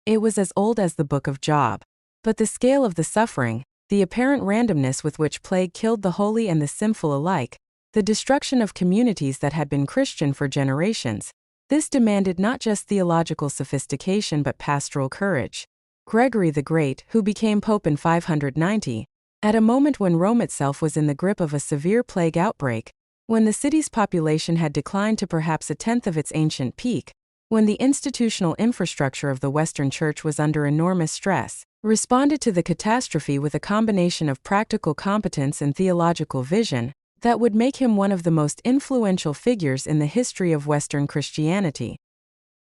It was as old as the Book of Job. But the scale of the suffering, the apparent randomness with which plague killed the holy and the sinful alike, the destruction of communities that had been Christian for generations, this demanded not just theological sophistication but pastoral courage. Gregory the Great, who became Pope in 590, at a moment when Rome itself was in the grip of a severe plague outbreak, when the city's population had declined to perhaps a tenth of its ancient peak, when the institutional infrastructure of the Western Church was under enormous stress, responded to the catastrophe with a combination of practical competence and theological vision that would make him one of the most influential figures in the history of Western Christianity.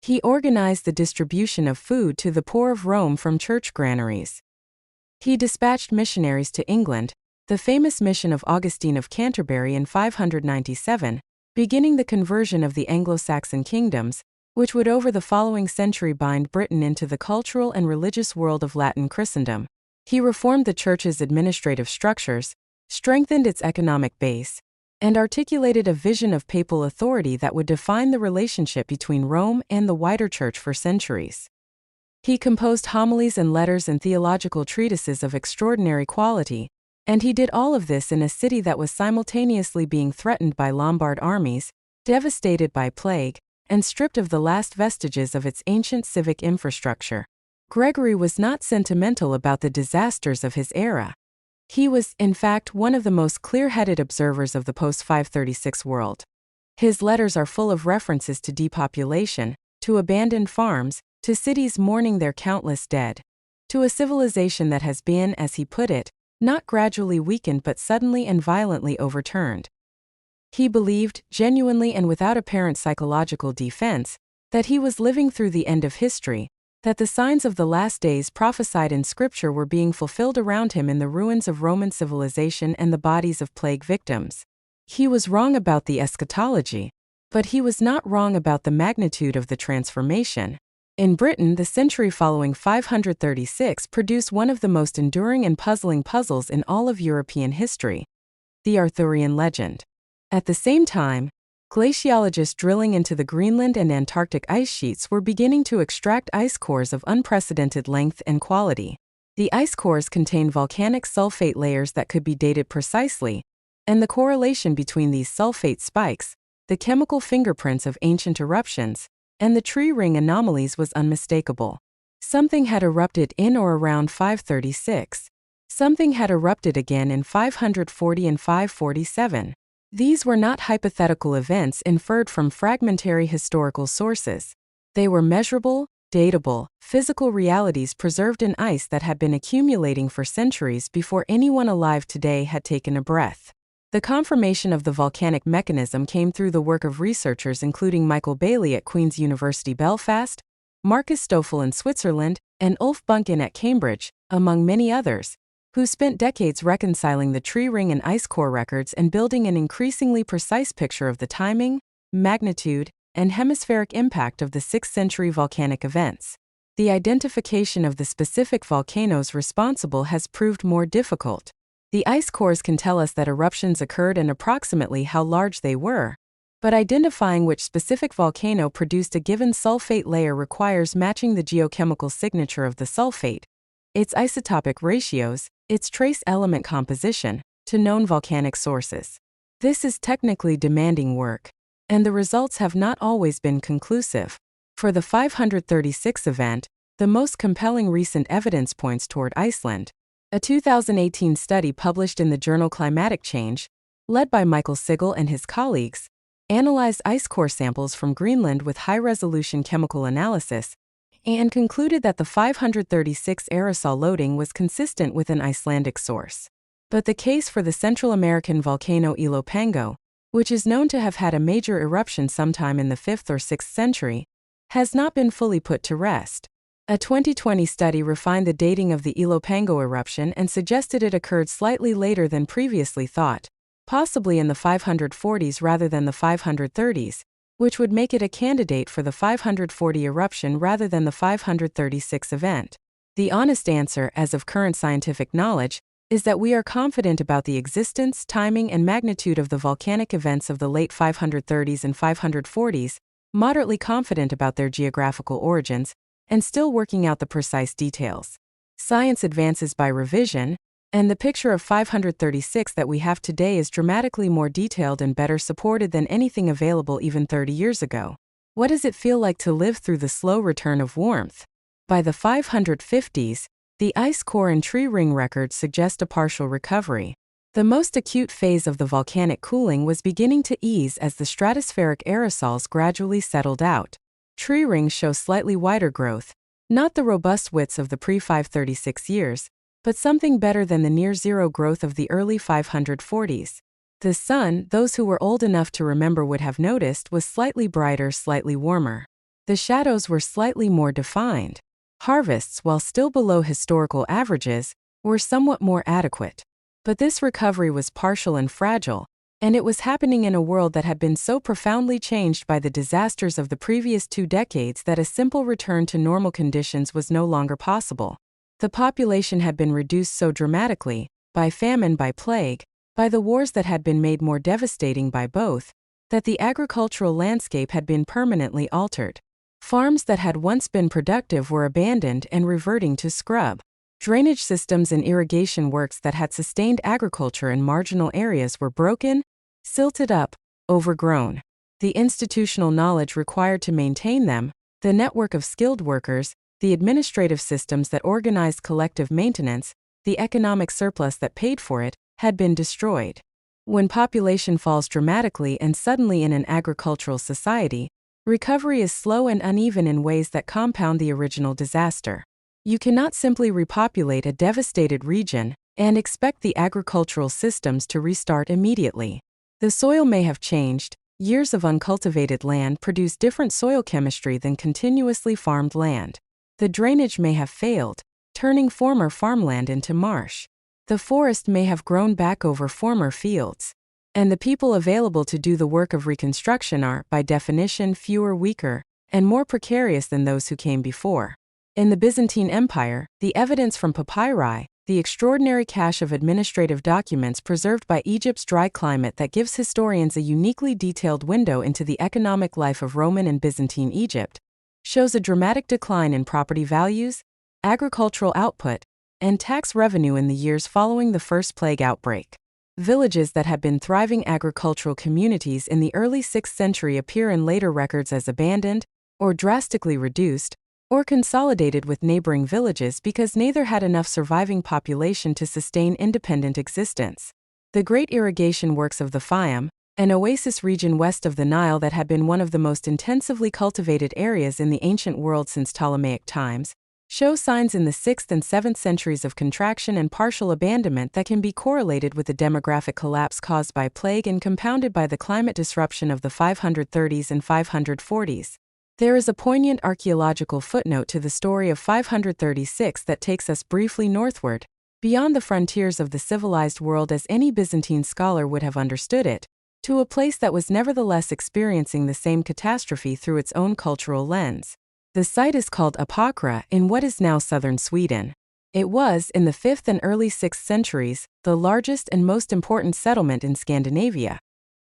He organized the distribution of food to the poor of Rome from church granaries. He dispatched missionaries to England, the famous mission of Augustine of Canterbury in 597, beginning the conversion of the Anglo-Saxon kingdoms, which would over the following century bind Britain into the cultural and religious world of Latin Christendom. He reformed the Church's administrative structures, strengthened its economic base, and articulated a vision of papal authority that would define the relationship between Rome and the wider Church for centuries. He composed homilies and letters and theological treatises of extraordinary quality, and he did all of this in a city that was simultaneously being threatened by Lombard armies, devastated by plague, and stripped of the last vestiges of its ancient civic infrastructure. Gregory was not sentimental about the disasters of his era. He was, in fact, one of the most clear-headed observers of the post-536 world. His letters are full of references to depopulation, to abandoned farms, to cities mourning their countless dead, to a civilization that has been, as he put it, not gradually weakened but suddenly and violently overturned. He believed, genuinely and without apparent psychological defense, that he was living through the end of history, that the signs of the last days prophesied in Scripture were being fulfilled around him in the ruins of Roman civilization and the bodies of plague victims. He was wrong about the eschatology, but he was not wrong about the magnitude of the transformation. In Britain, the century following 536 produced one of the most enduring and puzzling puzzles in all of European history: the Arthurian legend. At the same time, glaciologists drilling into the Greenland and Antarctic ice sheets were beginning to extract ice cores of unprecedented length and quality. The ice cores contained volcanic sulfate layers that could be dated precisely, and the correlation between these sulfate spikes, the chemical fingerprints of ancient eruptions, and the tree ring anomalies was unmistakable. Something had erupted in or around 536. Something had erupted again in 540 and 547. These were not hypothetical events inferred from fragmentary historical sources. They were measurable, datable, physical realities preserved in ice that had been accumulating for centuries before anyone alive today had taken a breath. The confirmation of the volcanic mechanism came through the work of researchers including Michael Bailey at Queen's University Belfast, Marcus Stoffel in Switzerland, and Ulf Buncken at Cambridge, among many others, who spent decades reconciling the tree ring and ice core records and building an increasingly precise picture of the timing, magnitude, and hemispheric impact of the 6th century volcanic events. The identification of the specific volcanoes responsible has proved more difficult. The ice cores can tell us that eruptions occurred and approximately how large they were, but identifying which specific volcano produced a given sulfate layer requires matching the geochemical signature of the sulfate, its isotopic ratios, its trace element composition, to known volcanic sources. This is technically demanding work, and the results have not always been conclusive. For the 536 event, the most compelling recent evidence points toward Iceland. A 2018 study published in the journal Climatic Change, led by Michael Sigel and his colleagues, analyzed ice core samples from Greenland with high-resolution chemical analysis and concluded that the 536 aerosol loading was consistent with an Icelandic source. But the case for the Central American volcano Ilopango, which is known to have had a major eruption sometime in the 5th or 6th century, has not been fully put to rest. A 2020 study refined the dating of the Ilopango eruption and suggested it occurred slightly later than previously thought, possibly in the 540s rather than the 530s, which would make it a candidate for the 540 eruption rather than the 536 event. The honest answer, as of current scientific knowledge, is that we are confident about the existence, timing, and magnitude of the volcanic events of the late 530s and 540s, moderately confident about their geographical origins, and still working out the precise details. Science advances by revision, and the picture of 536 that we have today is dramatically more detailed and better supported than anything available even 30 years ago. What does it feel like to live through the slow return of warmth? By the 550s, the ice core and tree ring records suggest a partial recovery. The most acute phase of the volcanic cooling was beginning to ease as the stratospheric aerosols gradually settled out. Tree rings show slightly wider growth, not the robust widths of the pre-536 years, but something better than the near-zero growth of the early 540s. The sun, those who were old enough to remember would have noticed, was slightly brighter, slightly warmer. The shadows were slightly more defined. Harvests, while still below historical averages, were somewhat more adequate. But this recovery was partial and fragile, and it was happening in a world that had been so profoundly changed by the disasters of the previous 2 decades that a simple return to normal conditions was no longer possible. The population had been reduced so dramatically, by famine, by plague, by the wars that had been made more devastating by both, that the agricultural landscape had been permanently altered. Farms that had once been productive were abandoned and reverting to scrub. Drainage systems and irrigation works that had sustained agriculture in marginal areas were broken, silted up, overgrown. The institutional knowledge required to maintain them, the network of skilled workers, the administrative systems that organized collective maintenance, the economic surplus that paid for it, had been destroyed. When population falls dramatically and suddenly in an agricultural society, recovery is slow and uneven in ways that compound the original disaster. You cannot simply repopulate a devastated region and expect the agricultural systems to restart immediately. The soil may have changed. Years of uncultivated land produce different soil chemistry than continuously farmed land. The drainage may have failed, turning former farmland into marsh. The forest may have grown back over former fields. And the people available to do the work of reconstruction are, by definition, fewer, weaker, and more precarious than those who came before. In the Byzantine Empire, the evidence from papyri, the extraordinary cache of administrative documents preserved by Egypt's dry climate that gives historians a uniquely detailed window into the economic life of Roman and Byzantine Egypt, shows a dramatic decline in property values, agricultural output, and tax revenue in the years following the first plague outbreak. Villages that had been thriving agricultural communities in the early 6th century appear in later records as abandoned, or drastically reduced, or consolidated with neighboring villages because neither had enough surviving population to sustain independent existence. The great irrigation works of the Fayum, an oasis region west of the Nile that had been one of the most intensively cultivated areas in the ancient world since Ptolemaic times, show signs in the 6th and 7th centuries of contraction and partial abandonment that can be correlated with the demographic collapse caused by plague and compounded by the climate disruption of the 530s and 540s. There is a poignant archaeological footnote to the story of 536 that takes us briefly northward, beyond the frontiers of the civilized world as any Byzantine scholar would have understood it, to a place that was nevertheless experiencing the same catastrophe through its own cultural lens. The site is called Apokra in what is now southern Sweden. It was, in the 5th and early 6th centuries, the largest and most important settlement in Scandinavia.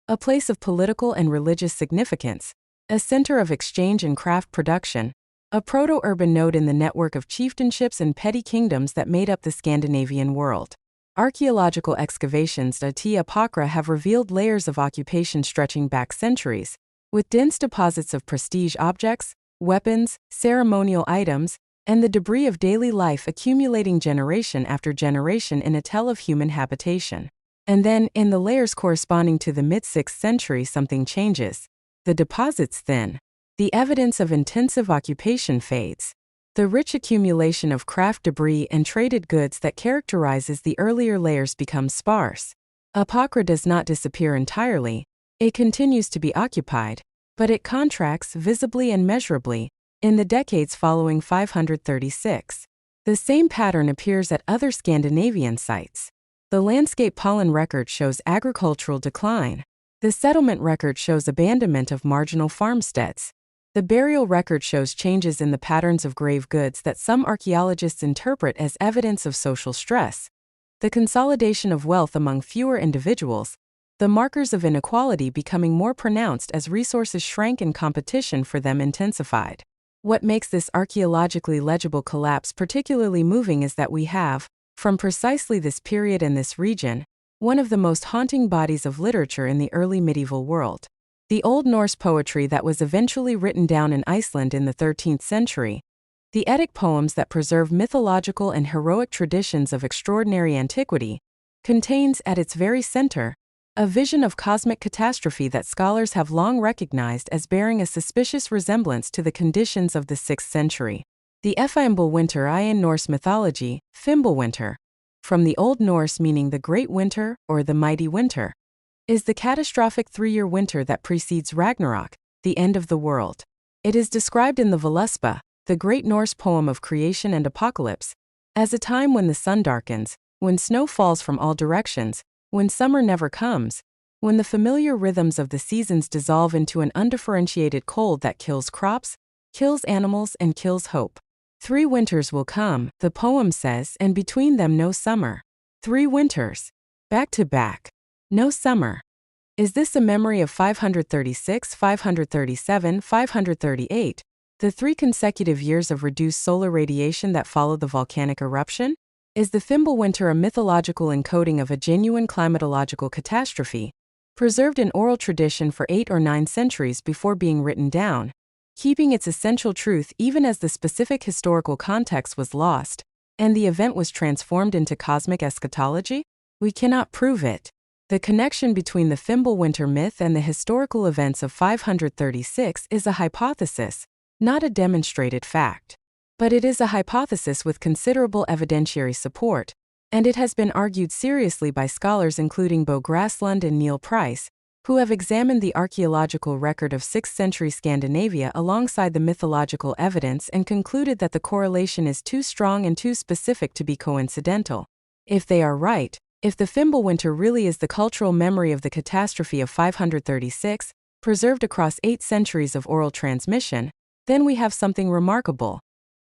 A place of political and religious significance, a center of exchange and craft production, a proto-urban node in the network of chieftainships and petty kingdoms that made up the Scandinavian world. Archaeological excavations at Apokra have revealed layers of occupation stretching back centuries, with dense deposits of prestige objects, weapons, ceremonial items, and the debris of daily life accumulating generation after generation in a tell of human habitation. And then, in the layers corresponding to the mid-6th century, something changes. The deposits thin. The evidence of intensive occupation fades. The rich accumulation of craft debris and traded goods that characterizes the earlier layers becomes sparse. Apokra does not disappear entirely. It continues to be occupied, but it contracts visibly and measurably in the decades following 536. The same pattern appears at other Scandinavian sites. The landscape pollen record shows agricultural decline. The settlement record shows abandonment of marginal farmsteads. The burial record shows changes in the patterns of grave goods that some archaeologists interpret as evidence of social stress. The consolidation of wealth among fewer individuals, the markers of inequality becoming more pronounced as resources shrank and competition for them intensified. What makes this archaeologically legible collapse particularly moving is that we have, from precisely this period and this region, one of the most haunting bodies of literature in the early medieval world. The Old Norse poetry that was eventually written down in Iceland in the 13th century, the Eddic poems that preserve mythological and heroic traditions of extraordinary antiquity, contains at its very center a vision of cosmic catastrophe that scholars have long recognized as bearing a suspicious resemblance to the conditions of the 6th century. The Fimbulwinter in Norse mythology, Fimbulwinter, from the Old Norse meaning the Great Winter or the Mighty Winter, is the catastrophic 3-year winter that precedes Ragnarok, the end of the world. It is described in the Voluspa, the great Norse poem of creation and apocalypse, as a time when the sun darkens, when snow falls from all directions, when summer never comes, when the familiar rhythms of the seasons dissolve into an undifferentiated cold that kills crops, kills animals, and kills hope. 3 winters will come, the poem says, and between them no summer. 3 winters. Back to back. No summer. Is this a memory of 536, 537, 538, the 3 consecutive years of reduced solar radiation that followed the volcanic eruption? Is the Fimbulwinter a mythological encoding of a genuine climatological catastrophe, preserved in oral tradition for 8 or 9 centuries before being written down, keeping its essential truth even as the specific historical context was lost, and the event was transformed into cosmic eschatology? We cannot prove it. The connection between the Fimbulwinter myth and the historical events of 536 is a hypothesis, not a demonstrated fact. But it is a hypothesis with considerable evidentiary support, and it has been argued seriously by scholars including Bo Graslund and Neil Price, who have examined the archaeological record of 6th century Scandinavia alongside the mythological evidence and concluded that the correlation is too strong and too specific to be coincidental. If they are right, if the Fimbulwinter really is the cultural memory of the catastrophe of 536, preserved across 8 centuries of oral transmission, then we have something remarkable.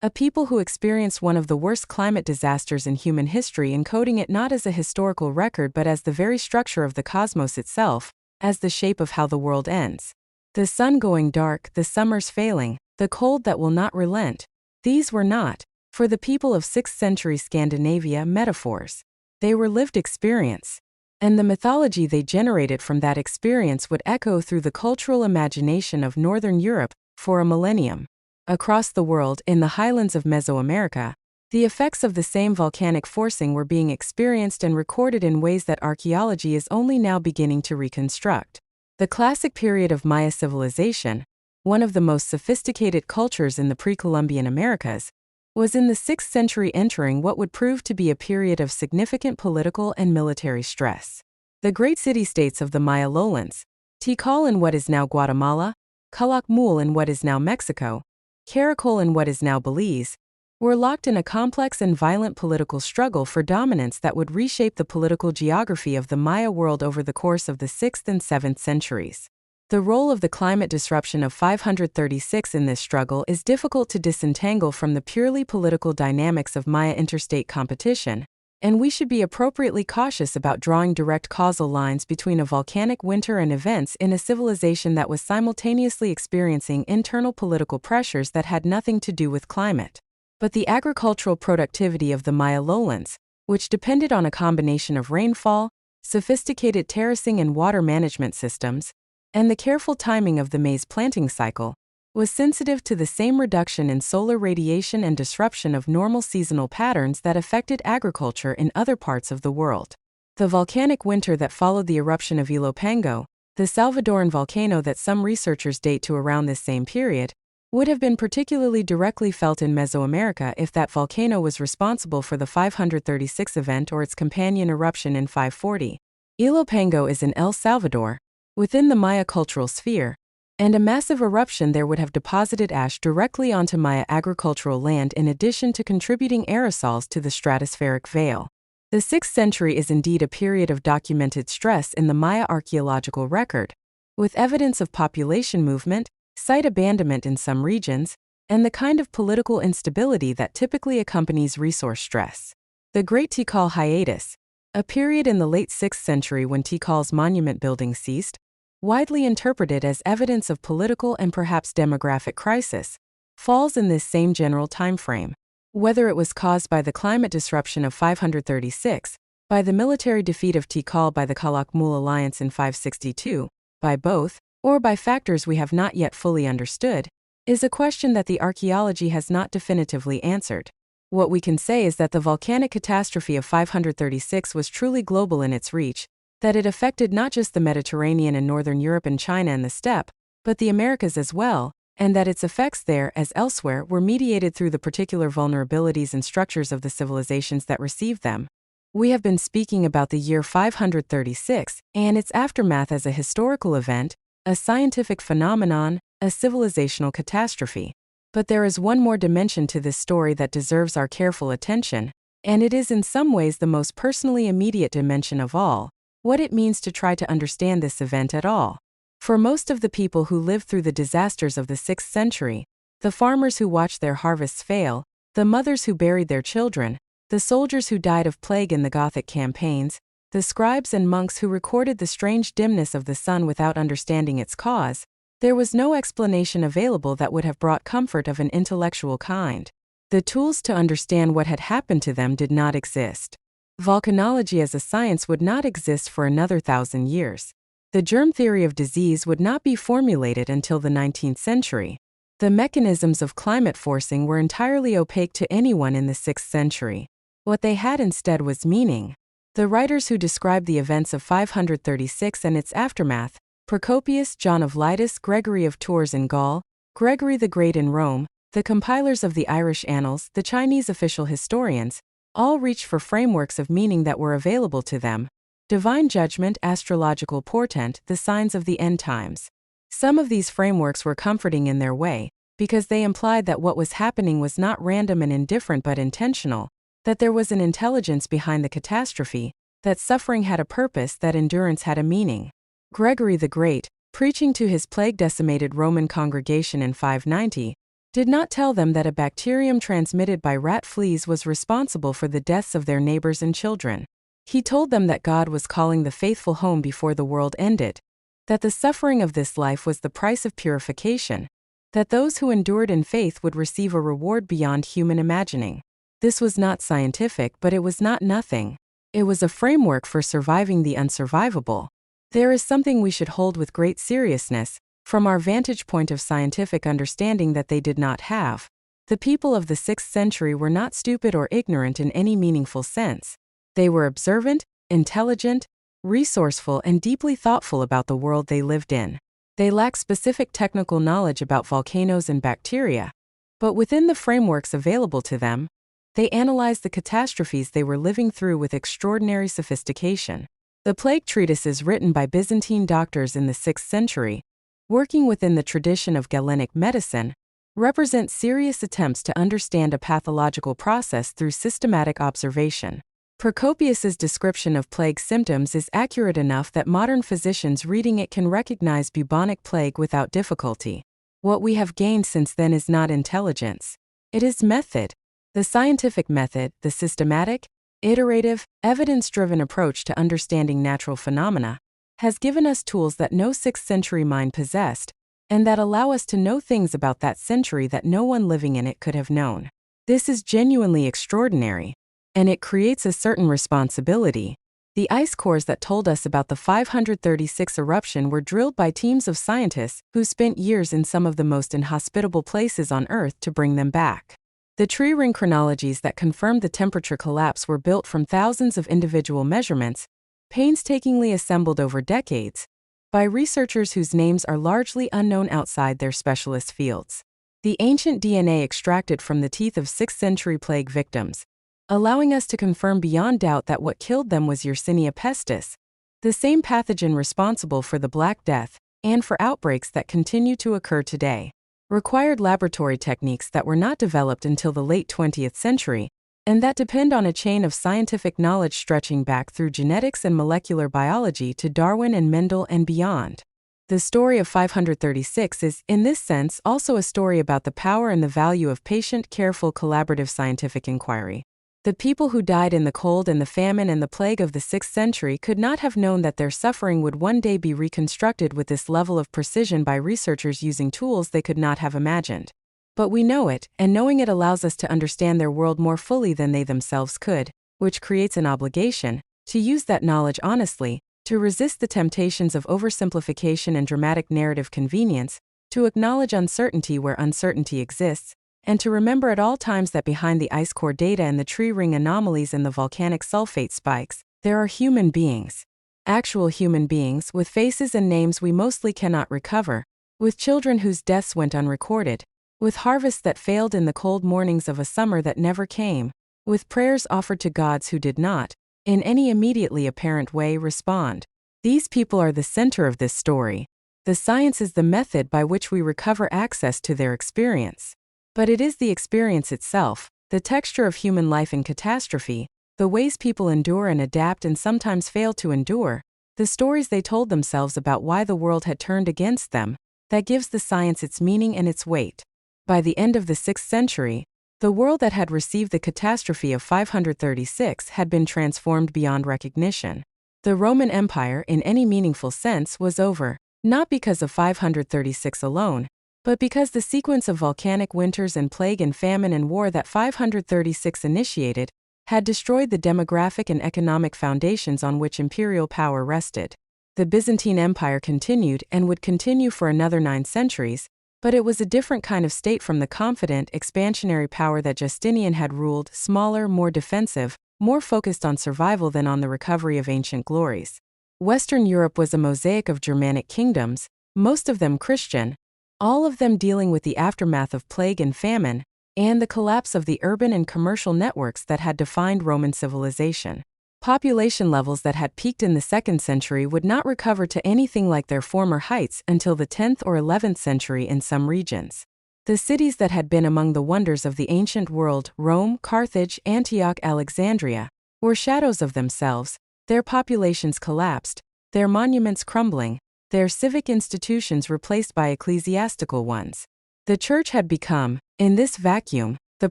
A people who experienced one of the worst climate disasters in human history, encoding it not as a historical record but as the very structure of the cosmos itself, as the shape of how the world ends. The sun going dark, the summers failing, the cold that will not relent. These were not, for the people of 6th century Scandinavia, metaphors. They were lived experience. And the mythology they generated from that experience would echo through the cultural imagination of Northern Europe for a millennium. Across the world, in the highlands of Mesoamerica, the effects of the same volcanic forcing were being experienced and recorded in ways that archaeology is only now beginning to reconstruct. The classic period of Maya civilization, one of the most sophisticated cultures in the pre-Columbian Americas, was in the 6th century, entering what would prove to be a period of significant political and military stress. The great city-states of the Maya lowlands, Tikal in what is now Guatemala, Calakmul in what is now Mexico, Caracol in what is now Belize, were locked in a complex and violent political struggle for dominance that would reshape the political geography of the Maya world over the course of the 6th and 7th centuries. The role of the climate disruption of 536 in this struggle is difficult to disentangle from the purely political dynamics of Maya interstate competition, and we should be appropriately cautious about drawing direct causal lines between a volcanic winter and events in a civilization that was simultaneously experiencing internal political pressures that had nothing to do with climate. But the agricultural productivity of the Maya lowlands, which depended on a combination of rainfall, sophisticated terracing and water management systems, and the careful timing of the maize planting cycle, was sensitive to the same reduction in solar radiation and disruption of normal seasonal patterns that affected agriculture in other parts of the world. The volcanic winter that followed the eruption of Ilopango, the Salvadoran volcano that some researchers date to around this same period, would have been particularly directly felt in Mesoamerica if that volcano was responsible for the 536 event or its companion eruption in 540. Ilopango is in El Salvador, within the Maya cultural sphere, and a massive eruption there would have deposited ash directly onto Maya agricultural land in addition to contributing aerosols to the stratospheric veil. The 6th century is indeed a period of documented stress in the Maya archaeological record, with evidence of population movement, site abandonment in some regions, and the kind of political instability that typically accompanies resource stress. The Great Tikal hiatus, a period in the late 6th century when Tikal's monument building ceased, widely interpreted as evidence of political and perhaps demographic crisis, falls in this same general timeframe. Whether it was caused by the climate disruption of 536, by the military defeat of Tikal by the Calakmul alliance in 562, by both, or by factors we have not yet fully understood, is a question that the archaeology has not definitively answered. What we can say is that the volcanic catastrophe of 536 was truly global in its reach, that it affected not just the Mediterranean and Northern Europe and China and the steppe, but the Americas as well, and that its effects there, as elsewhere, were mediated through the particular vulnerabilities and structures of the civilizations that received them. We have been speaking about the year 536 and its aftermath as a historical event, a scientific phenomenon, a civilizational catastrophe. But there is one more dimension to this story that deserves our careful attention, and it is in some ways the most personally immediate dimension of all: what it means to try to understand this event at all. For most of the people who lived through the disasters of the 6th century, the farmers who watched their harvests fail, the mothers who buried their children, the soldiers who died of plague in the Gothic campaigns, the scribes and monks who recorded the strange dimness of the sun without understanding its cause, there was no explanation available that would have brought comfort of an intellectual kind. The tools to understand what had happened to them did not exist. Volcanology as a science would not exist for another 1,000 years. The germ theory of disease would not be formulated until the 19th century. The mechanisms of climate forcing were entirely opaque to anyone in the 6th century. What they had instead was meaning. The writers who described the events of 536 and its aftermath, Procopius, John of Lytus, Gregory of Tours in Gaul, Gregory the Great in Rome, the compilers of the Irish Annals, the Chinese official historians, all reached for frameworks of meaning that were available to them, divine judgment, astrological portent, the signs of the end times. Some of these frameworks were comforting in their way, because they implied that what was happening was not random and indifferent but intentional, that there was an intelligence behind the catastrophe, that suffering had a purpose, that endurance had a meaning. Gregory the Great, preaching to his plague-decimated Roman congregation in 590, did not tell them that a bacterium transmitted by rat fleas was responsible for the deaths of their neighbors and children. He told them that God was calling the faithful home before the world ended, that the suffering of this life was the price of purification, that those who endured in faith would receive a reward beyond human imagining. This was not scientific, but it was not nothing. It was a framework for surviving the unsurvivable. There is something we should hold with great seriousness, from our vantage point of scientific understanding, that they did not have. The people of the 6th century were not stupid or ignorant in any meaningful sense. They were observant, intelligent, resourceful, and deeply thoughtful about the world they lived in. They lacked specific technical knowledge about volcanoes and bacteria, but within the frameworks available to them, they analyzed the catastrophes they were living through with extraordinary sophistication. The plague treatises written by Byzantine doctors in the 6th century, working within the tradition of Galenic medicine, represent serious attempts to understand a pathological process through systematic observation. Procopius's description of plague symptoms is accurate enough that modern physicians reading it can recognize bubonic plague without difficulty. What we have gained since then is not intelligence. It is method. The scientific method, the systematic, iterative, evidence-driven approach to understanding natural phenomena, has given us tools that no 6th century mind possessed, and that allow us to know things about that century that no one living in it could have known. This is genuinely extraordinary, and it creates a certain responsibility. The ice cores that told us about the 536 eruption were drilled by teams of scientists who spent years in some of the most inhospitable places on Earth to bring them back. The tree ring chronologies that confirmed the temperature collapse were built from thousands of individual measurements, painstakingly assembled over decades, by researchers whose names are largely unknown outside their specialist fields. The ancient DNA extracted from the teeth of 6th century plague victims, allowing us to confirm beyond doubt that what killed them was Yersinia pestis, the same pathogen responsible for the Black Death, and for outbreaks that continue to occur today, required laboratory techniques that were not developed until the late 20th century, and that depend on a chain of scientific knowledge stretching back through genetics and molecular biology to Darwin and Mendel and beyond. The story of 536 is, in this sense, also a story about the power and the value of patient, careful, collaborative scientific inquiry. The people who died in the cold and the famine and the plague of the 6th century could not have known that their suffering would one day be reconstructed with this level of precision by researchers using tools they could not have imagined. But we know it, and knowing it allows us to understand their world more fully than they themselves could, which creates an obligation to use that knowledge honestly, to resist the temptations of oversimplification and dramatic narrative convenience, to acknowledge uncertainty where uncertainty exists, and to remember at all times that behind the ice core data and the tree ring anomalies and the volcanic sulfate spikes, there are human beings. Actual human beings with faces and names we mostly cannot recover, with children whose deaths went unrecorded, with harvests that failed in the cold mornings of a summer that never came, with prayers offered to gods who did not, in any immediately apparent way, respond. These people are the center of this story. The science is the method by which we recover access to their experience. But it is the experience itself, the texture of human life in catastrophe, the ways people endure and adapt and sometimes fail to endure, the stories they told themselves about why the world had turned against them, that gives the science its meaning and its weight. By the end of the 6th century, the world that had received the catastrophe of 536 had been transformed beyond recognition. The Roman Empire, in any meaningful sense, was over, not because of 536 alone, but because the sequence of volcanic winters and plague and famine and war that 536 initiated had destroyed the demographic and economic foundations on which imperial power rested. The Byzantine Empire continued and would continue for another 9 centuries, but it was a different kind of state from the confident, expansionary power that Justinian had ruled, smaller, more defensive, more focused on survival than on the recovery of ancient glories. Western Europe was a mosaic of Germanic kingdoms, most of them Christian, all of them dealing with the aftermath of plague and famine, and the collapse of the urban and commercial networks that had defined Roman civilization. Population levels that had peaked in the 2nd century would not recover to anything like their former heights until the 10th or 11th century in some regions. The cities that had been among the wonders of the ancient world, Rome, Carthage, Antioch, Alexandria, were shadows of themselves, their populations collapsed, their monuments crumbling, their civic institutions replaced by ecclesiastical ones. The church had become, in this vacuum, the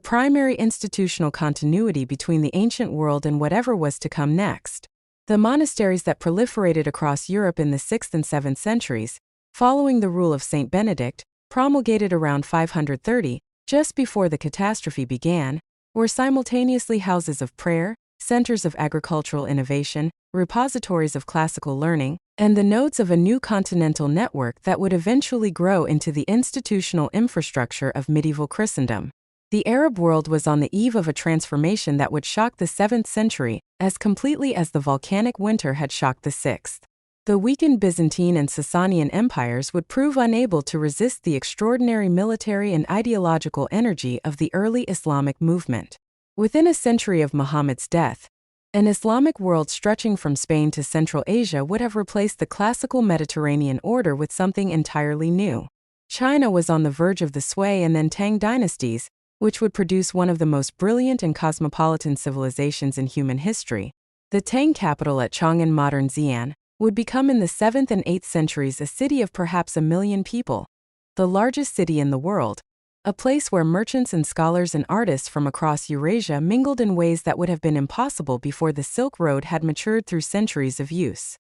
primary institutional continuity between the ancient world and whatever was to come next. The monasteries that proliferated across Europe in the 6th and 7th centuries, following the rule of Saint Benedict, promulgated around 530, just before the catastrophe began, were simultaneously houses of prayer, centers of agricultural innovation, repositories of classical learning, and the nodes of a new continental network that would eventually grow into the institutional infrastructure of medieval Christendom. The Arab world was on the eve of a transformation that would shock the 7th century as completely as the volcanic winter had shocked the 6th. The weakened Byzantine and Sasanian empires would prove unable to resist the extraordinary military and ideological energy of the early Islamic movement. Within a century of Muhammad's death, an Islamic world stretching from Spain to Central Asia would have replaced the classical Mediterranean order with something entirely new. China was on the verge of the Sui and then Tang dynasties, which would produce one of the most brilliant and cosmopolitan civilizations in human history. The Tang capital at Chang'an, modern Xi'an, would become in the 7th and 8th centuries a city of perhaps 1 million people, the largest city in the world, a place where merchants and scholars and artists from across Eurasia mingled in ways that would have been impossible before the Silk Road had matured through centuries of use.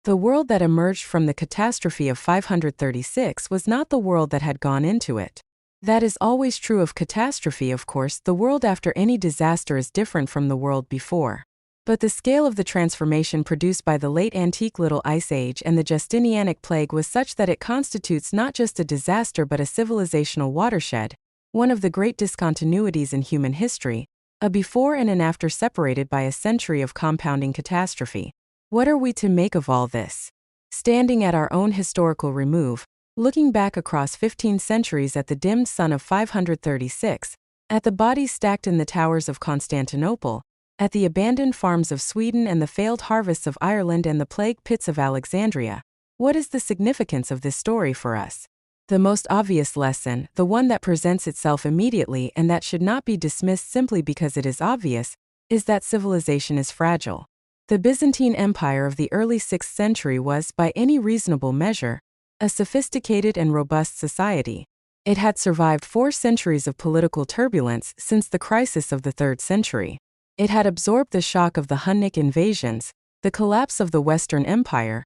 The world that emerged from the catastrophe of 536 was not the world that had gone into it. That is always true of catastrophe, of course. The world after any disaster is different from the world before. But the scale of the transformation produced by the late antique Little Ice Age and the Justinianic plague was such that it constitutes not just a disaster but a civilizational watershed, one of the great discontinuities in human history, a before and an after separated by a century of compounding catastrophe. What are we to make of all this? Standing at our own historical remove, looking back across 15 centuries at the dimmed sun of 536, at the bodies stacked in the towers of Constantinople, at the abandoned farms of Sweden and the failed harvests of Ireland and the plague pits of Alexandria, what is the significance of this story for us? The most obvious lesson, the one that presents itself immediately and that should not be dismissed simply because it is obvious, is that civilization is fragile. The Byzantine Empire of the early 6th century was, by any reasonable measure, a sophisticated and robust society. It had survived 4 centuries of political turbulence since the crisis of the 3rd century. It had absorbed the shock of the Hunnic invasions, the collapse of the Western Empire,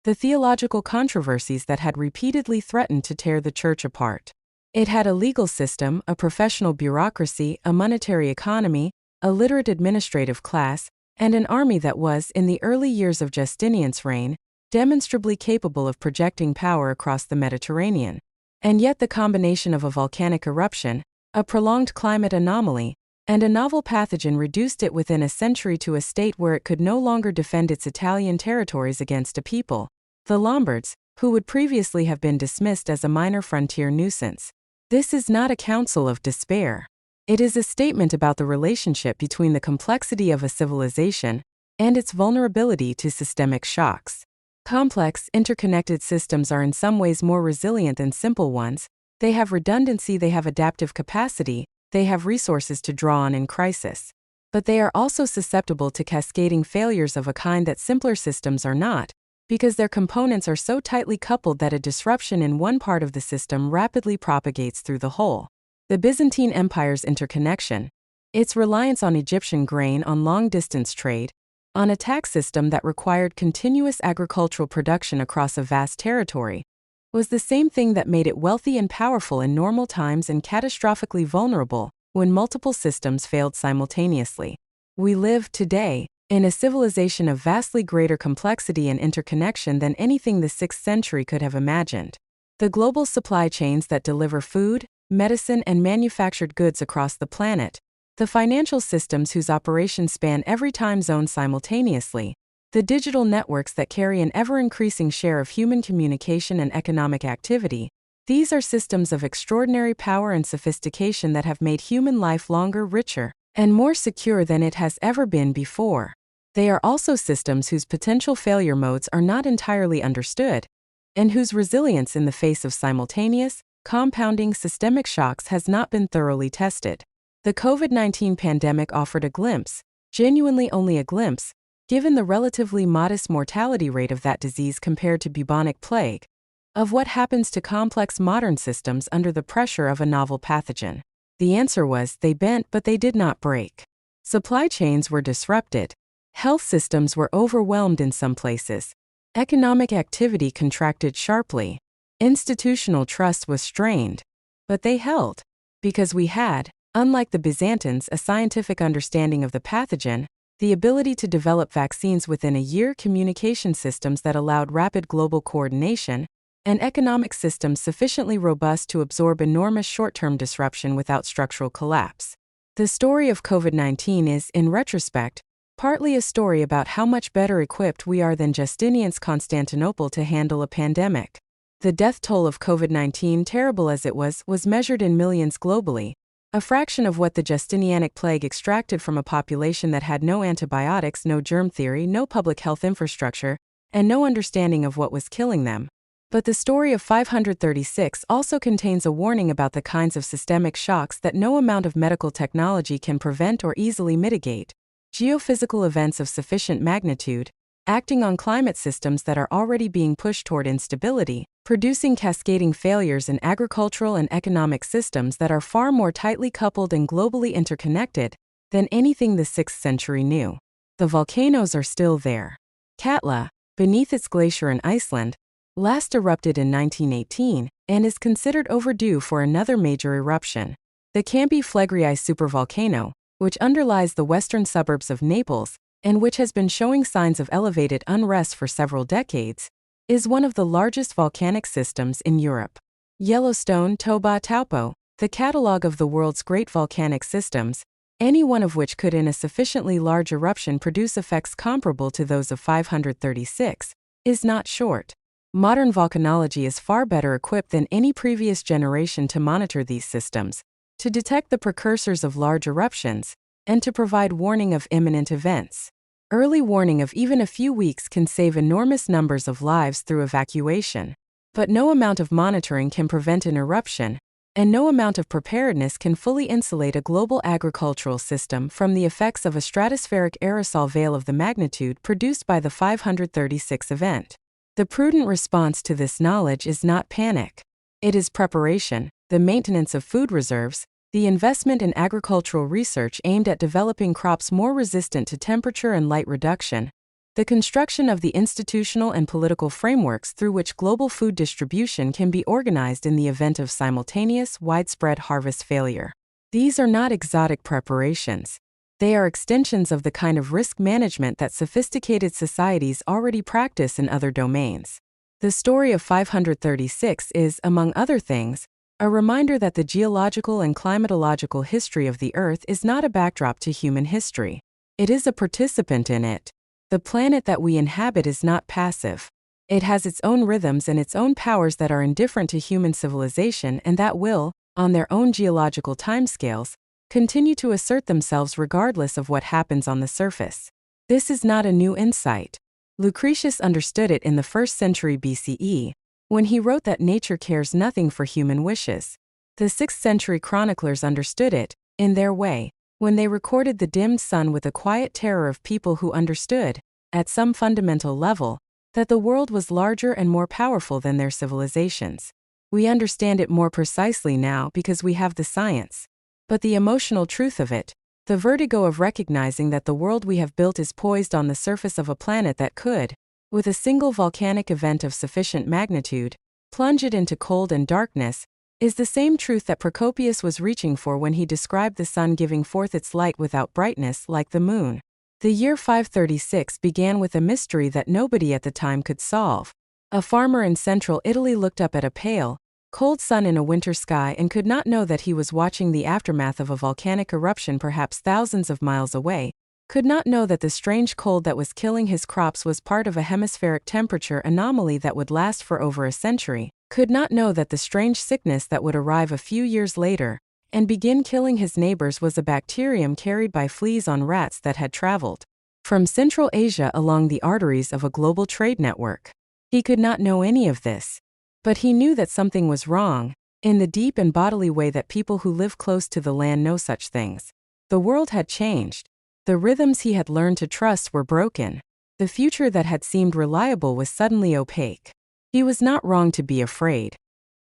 the theological controversies that had repeatedly threatened to tear the church apart. It had a legal system, a professional bureaucracy, a monetary economy, a literate administrative class, and an army that was, in the early years of Justinian's reign, demonstrably capable of projecting power across the Mediterranean. And yet the combination of a volcanic eruption, a prolonged climate anomaly, and a novel pathogen reduced it within a century to a state where it could no longer defend its Italian territories against a people, the Lombards, who would previously have been dismissed as a minor frontier nuisance. This is not a counsel of despair. It is a statement about the relationship between the complexity of a civilization and its vulnerability to systemic shocks. Complex, interconnected systems are in some ways more resilient than simple ones. They have redundancy, they have adaptive capacity, they have resources to draw on in crisis. But they are also susceptible to cascading failures of a kind that simpler systems are not, because their components are so tightly coupled that a disruption in one part of the system rapidly propagates through the whole. The Byzantine Empire's interconnection, its reliance on Egyptian grain, on long-distance trade, on a tax system that required continuous agricultural production across a vast territory, was the same thing that made it wealthy and powerful in normal times and catastrophically vulnerable when multiple systems failed simultaneously. We live, today, in a civilization of vastly greater complexity and interconnection than anything the 6th century could have imagined. The global supply chains that deliver food, medicine, and manufactured goods across the planet, the financial systems whose operations span every time zone simultaneously, the digital networks that carry an ever-increasing share of human communication and economic activity, these are systems of extraordinary power and sophistication that have made human life longer, richer, and more secure than it has ever been before. They are also systems whose potential failure modes are not entirely understood, and whose resilience in the face of simultaneous, compounding systemic shocks has not been thoroughly tested. The COVID-19 pandemic offered a glimpse, genuinely only a glimpse, given the relatively modest mortality rate of that disease compared to bubonic plague, of what happens to complex modern systems under the pressure of a novel pathogen. The answer was they bent but they did not break. Supply chains were disrupted. Health systems were overwhelmed in some places. Economic activity contracted sharply. Institutional trust was strained. But they held. Because we had, unlike the Byzantines, a scientific understanding of the pathogen, the ability to develop vaccines within a year, communication systems that allowed rapid global coordination, and economic systems sufficiently robust to absorb enormous short-term disruption without structural collapse. The story of COVID-19 is, in retrospect, partly a story about how much better equipped we are than Justinian's Constantinople to handle a pandemic. The death toll of COVID-19, terrible as it was measured in millions globally, a fraction of what the Justinianic plague extracted from a population that had no antibiotics, no germ theory, no public health infrastructure, and no understanding of what was killing them. But the story of 536 also contains a warning about the kinds of systemic shocks that no amount of medical technology can prevent or easily mitigate. Geophysical events of sufficient magnitude, acting on climate systems that are already being pushed toward instability, producing cascading failures in agricultural and economic systems that are far more tightly coupled and globally interconnected than anything the 6th century knew. The volcanoes are still there. Katla, beneath its glacier in Iceland, last erupted in 1918 and is considered overdue for another major eruption. The Campi Flegrei supervolcano, which underlies the western suburbs of Naples and which has been showing signs of elevated unrest for several decades, is one of the largest volcanic systems in Europe. Yellowstone, Toba, Taupo, the catalogue of the world's great volcanic systems, any one of which could in a sufficiently large eruption produce effects comparable to those of 536, is not short. Modern volcanology is far better equipped than any previous generation to monitor these systems, to detect the precursors of large eruptions, and to provide warning of imminent events. Early warning of even a few weeks can save enormous numbers of lives through evacuation. But no amount of monitoring can prevent an eruption, and no amount of preparedness can fully insulate a global agricultural system from the effects of a stratospheric aerosol veil of the magnitude produced by the 536 event. The prudent response to this knowledge is not panic. It is preparation, the maintenance of food reserves, the investment in agricultural research aimed at developing crops more resistant to temperature and light reduction, the construction of the institutional and political frameworks through which global food distribution can be organized in the event of simultaneous, widespread harvest failure. These are not exotic preparations. They are extensions of the kind of risk management that sophisticated societies already practice in other domains. The story of 536 is, among other things, a reminder that the geological and climatological history of the Earth is not a backdrop to human history. It is a participant in it. The planet that we inhabit is not passive. It has its own rhythms and its own powers that are indifferent to human civilization and that will, on their own geological timescales, continue to assert themselves regardless of what happens on the surface. This is not a new insight. Lucretius understood it in the 1st century BCE, when he wrote that nature cares nothing for human wishes. The 6th century chroniclers understood it, in their way, when they recorded the dimmed sun with a quiet terror of people who understood, at some fundamental level, that the world was larger and more powerful than their civilizations. We understand it more precisely now because we have the science. But the emotional truth of it, the vertigo of recognizing that the world we have built is poised on the surface of a planet that could, with a single volcanic event of sufficient magnitude, plunge it into cold and darkness, is the same truth that Procopius was reaching for when he described the sun giving forth its light without brightness like the moon. The year 536 began with a mystery that nobody at the time could solve. A farmer in central Italy looked up at a pale, cold sun in a winter sky and could not know that he was watching the aftermath of a volcanic eruption perhaps thousands of miles away, could not know that the strange cold that was killing his crops was part of a hemispheric temperature anomaly that would last for over a century, could not know that the strange sickness that would arrive a few years later and begin killing his neighbors was a bacterium carried by fleas on rats that had traveled from Central Asia along the arteries of a global trade network. He could not know any of this. But he knew that something was wrong, in the deep and bodily way that people who live close to the land know such things. The world had changed. The rhythms he had learned to trust were broken. The future that had seemed reliable was suddenly opaque. He was not wrong to be afraid.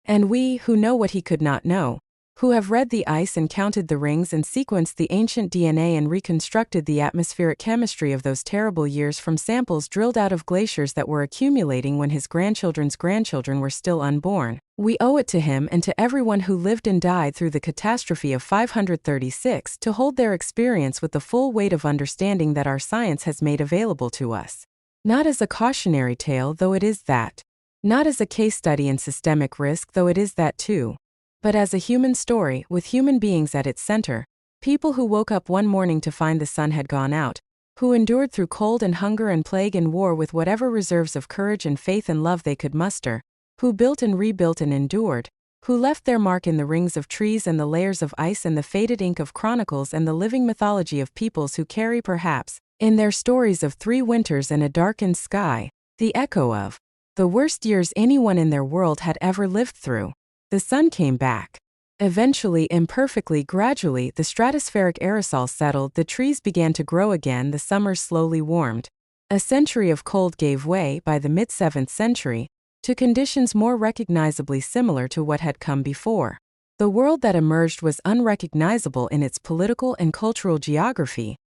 And we, who know what he could not know, who have read the ice and counted the rings and sequenced the ancient DNA and reconstructed the atmospheric chemistry of those terrible years from samples drilled out of glaciers that were accumulating when his grandchildren's grandchildren were still unborn, we owe it to him and to everyone who lived and died through the catastrophe of 536 to hold their experience with the full weight of understanding that our science has made available to us. Not as a cautionary tale, though it is that. Not as a case study in systemic risk, though it is that too. But as a human story, with human beings at its center, people who woke up one morning to find the sun had gone out, who endured through cold and hunger and plague and war with whatever reserves of courage and faith and love they could muster, who built and rebuilt and endured, who left their mark in the rings of trees and the layers of ice and the faded ink of chronicles and the living mythology of peoples who carry perhaps, in their stories of 3 winters and a darkened sky, the echo of the worst years anyone in their world had ever lived through. The sun came back. Eventually, imperfectly, gradually, the stratospheric aerosol settled, the trees began to grow again, the summers slowly warmed. A century of cold gave way, by the mid-7th century, to conditions more recognizably similar to what had come before. The world that emerged was unrecognizable in its political and cultural geography,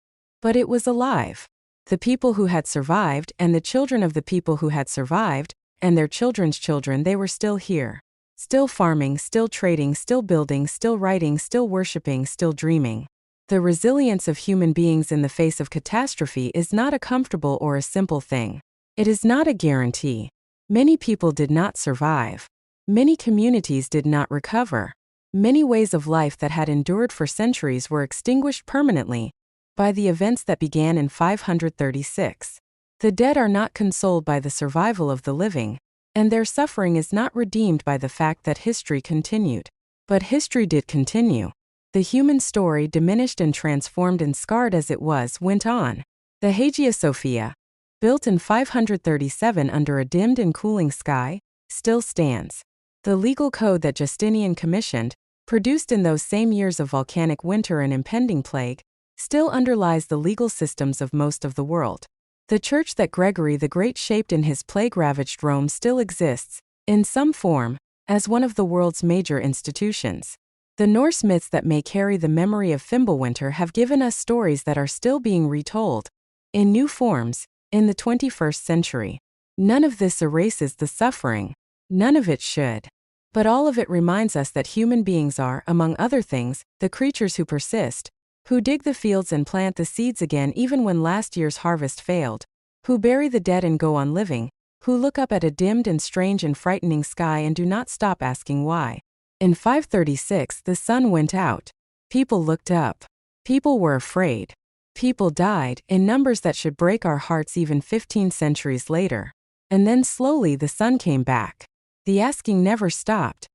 but it was alive. The people who had survived, and the children of the people who had survived, and their children's children, they were still here. Still farming, still trading, still building, still writing, still worshipping, still dreaming. The resilience of human beings in the face of catastrophe is not a comfortable or a simple thing. It is not a guarantee. Many people did not survive. Many communities did not recover. Many ways of life that had endured for centuries were extinguished permanently by the events that began in 536. The dead are not consoled by the survival of the living, and their suffering is not redeemed by the fact that history continued. But history did continue. The human story, diminished and transformed and scarred as it was, went on. The Hagia Sophia, built in 537 under a dimmed and cooling sky, still stands. The legal code that Justinian commissioned, produced in those same years of volcanic winter and impending plague, still underlies the legal systems of most of the world. The church that Gregory the Great shaped in his plague-ravaged Rome still exists, in some form, as one of the world's major institutions. The Norse myths that may carry the memory of Fimbulwinter have given us stories that are still being retold, in new forms, in the 21st century. None of this erases the suffering. None of it should. But all of it reminds us that human beings are, among other things, the creatures who persist, who dig the fields and plant the seeds again even when last year's harvest failed, who bury the dead and go on living, who look up at a dimmed and strange and frightening sky and do not stop asking why. In 536, the sun went out. People looked up. People were afraid. People died, in numbers that should break our hearts even 15 centuries later. And then slowly the sun came back. The asking never stopped.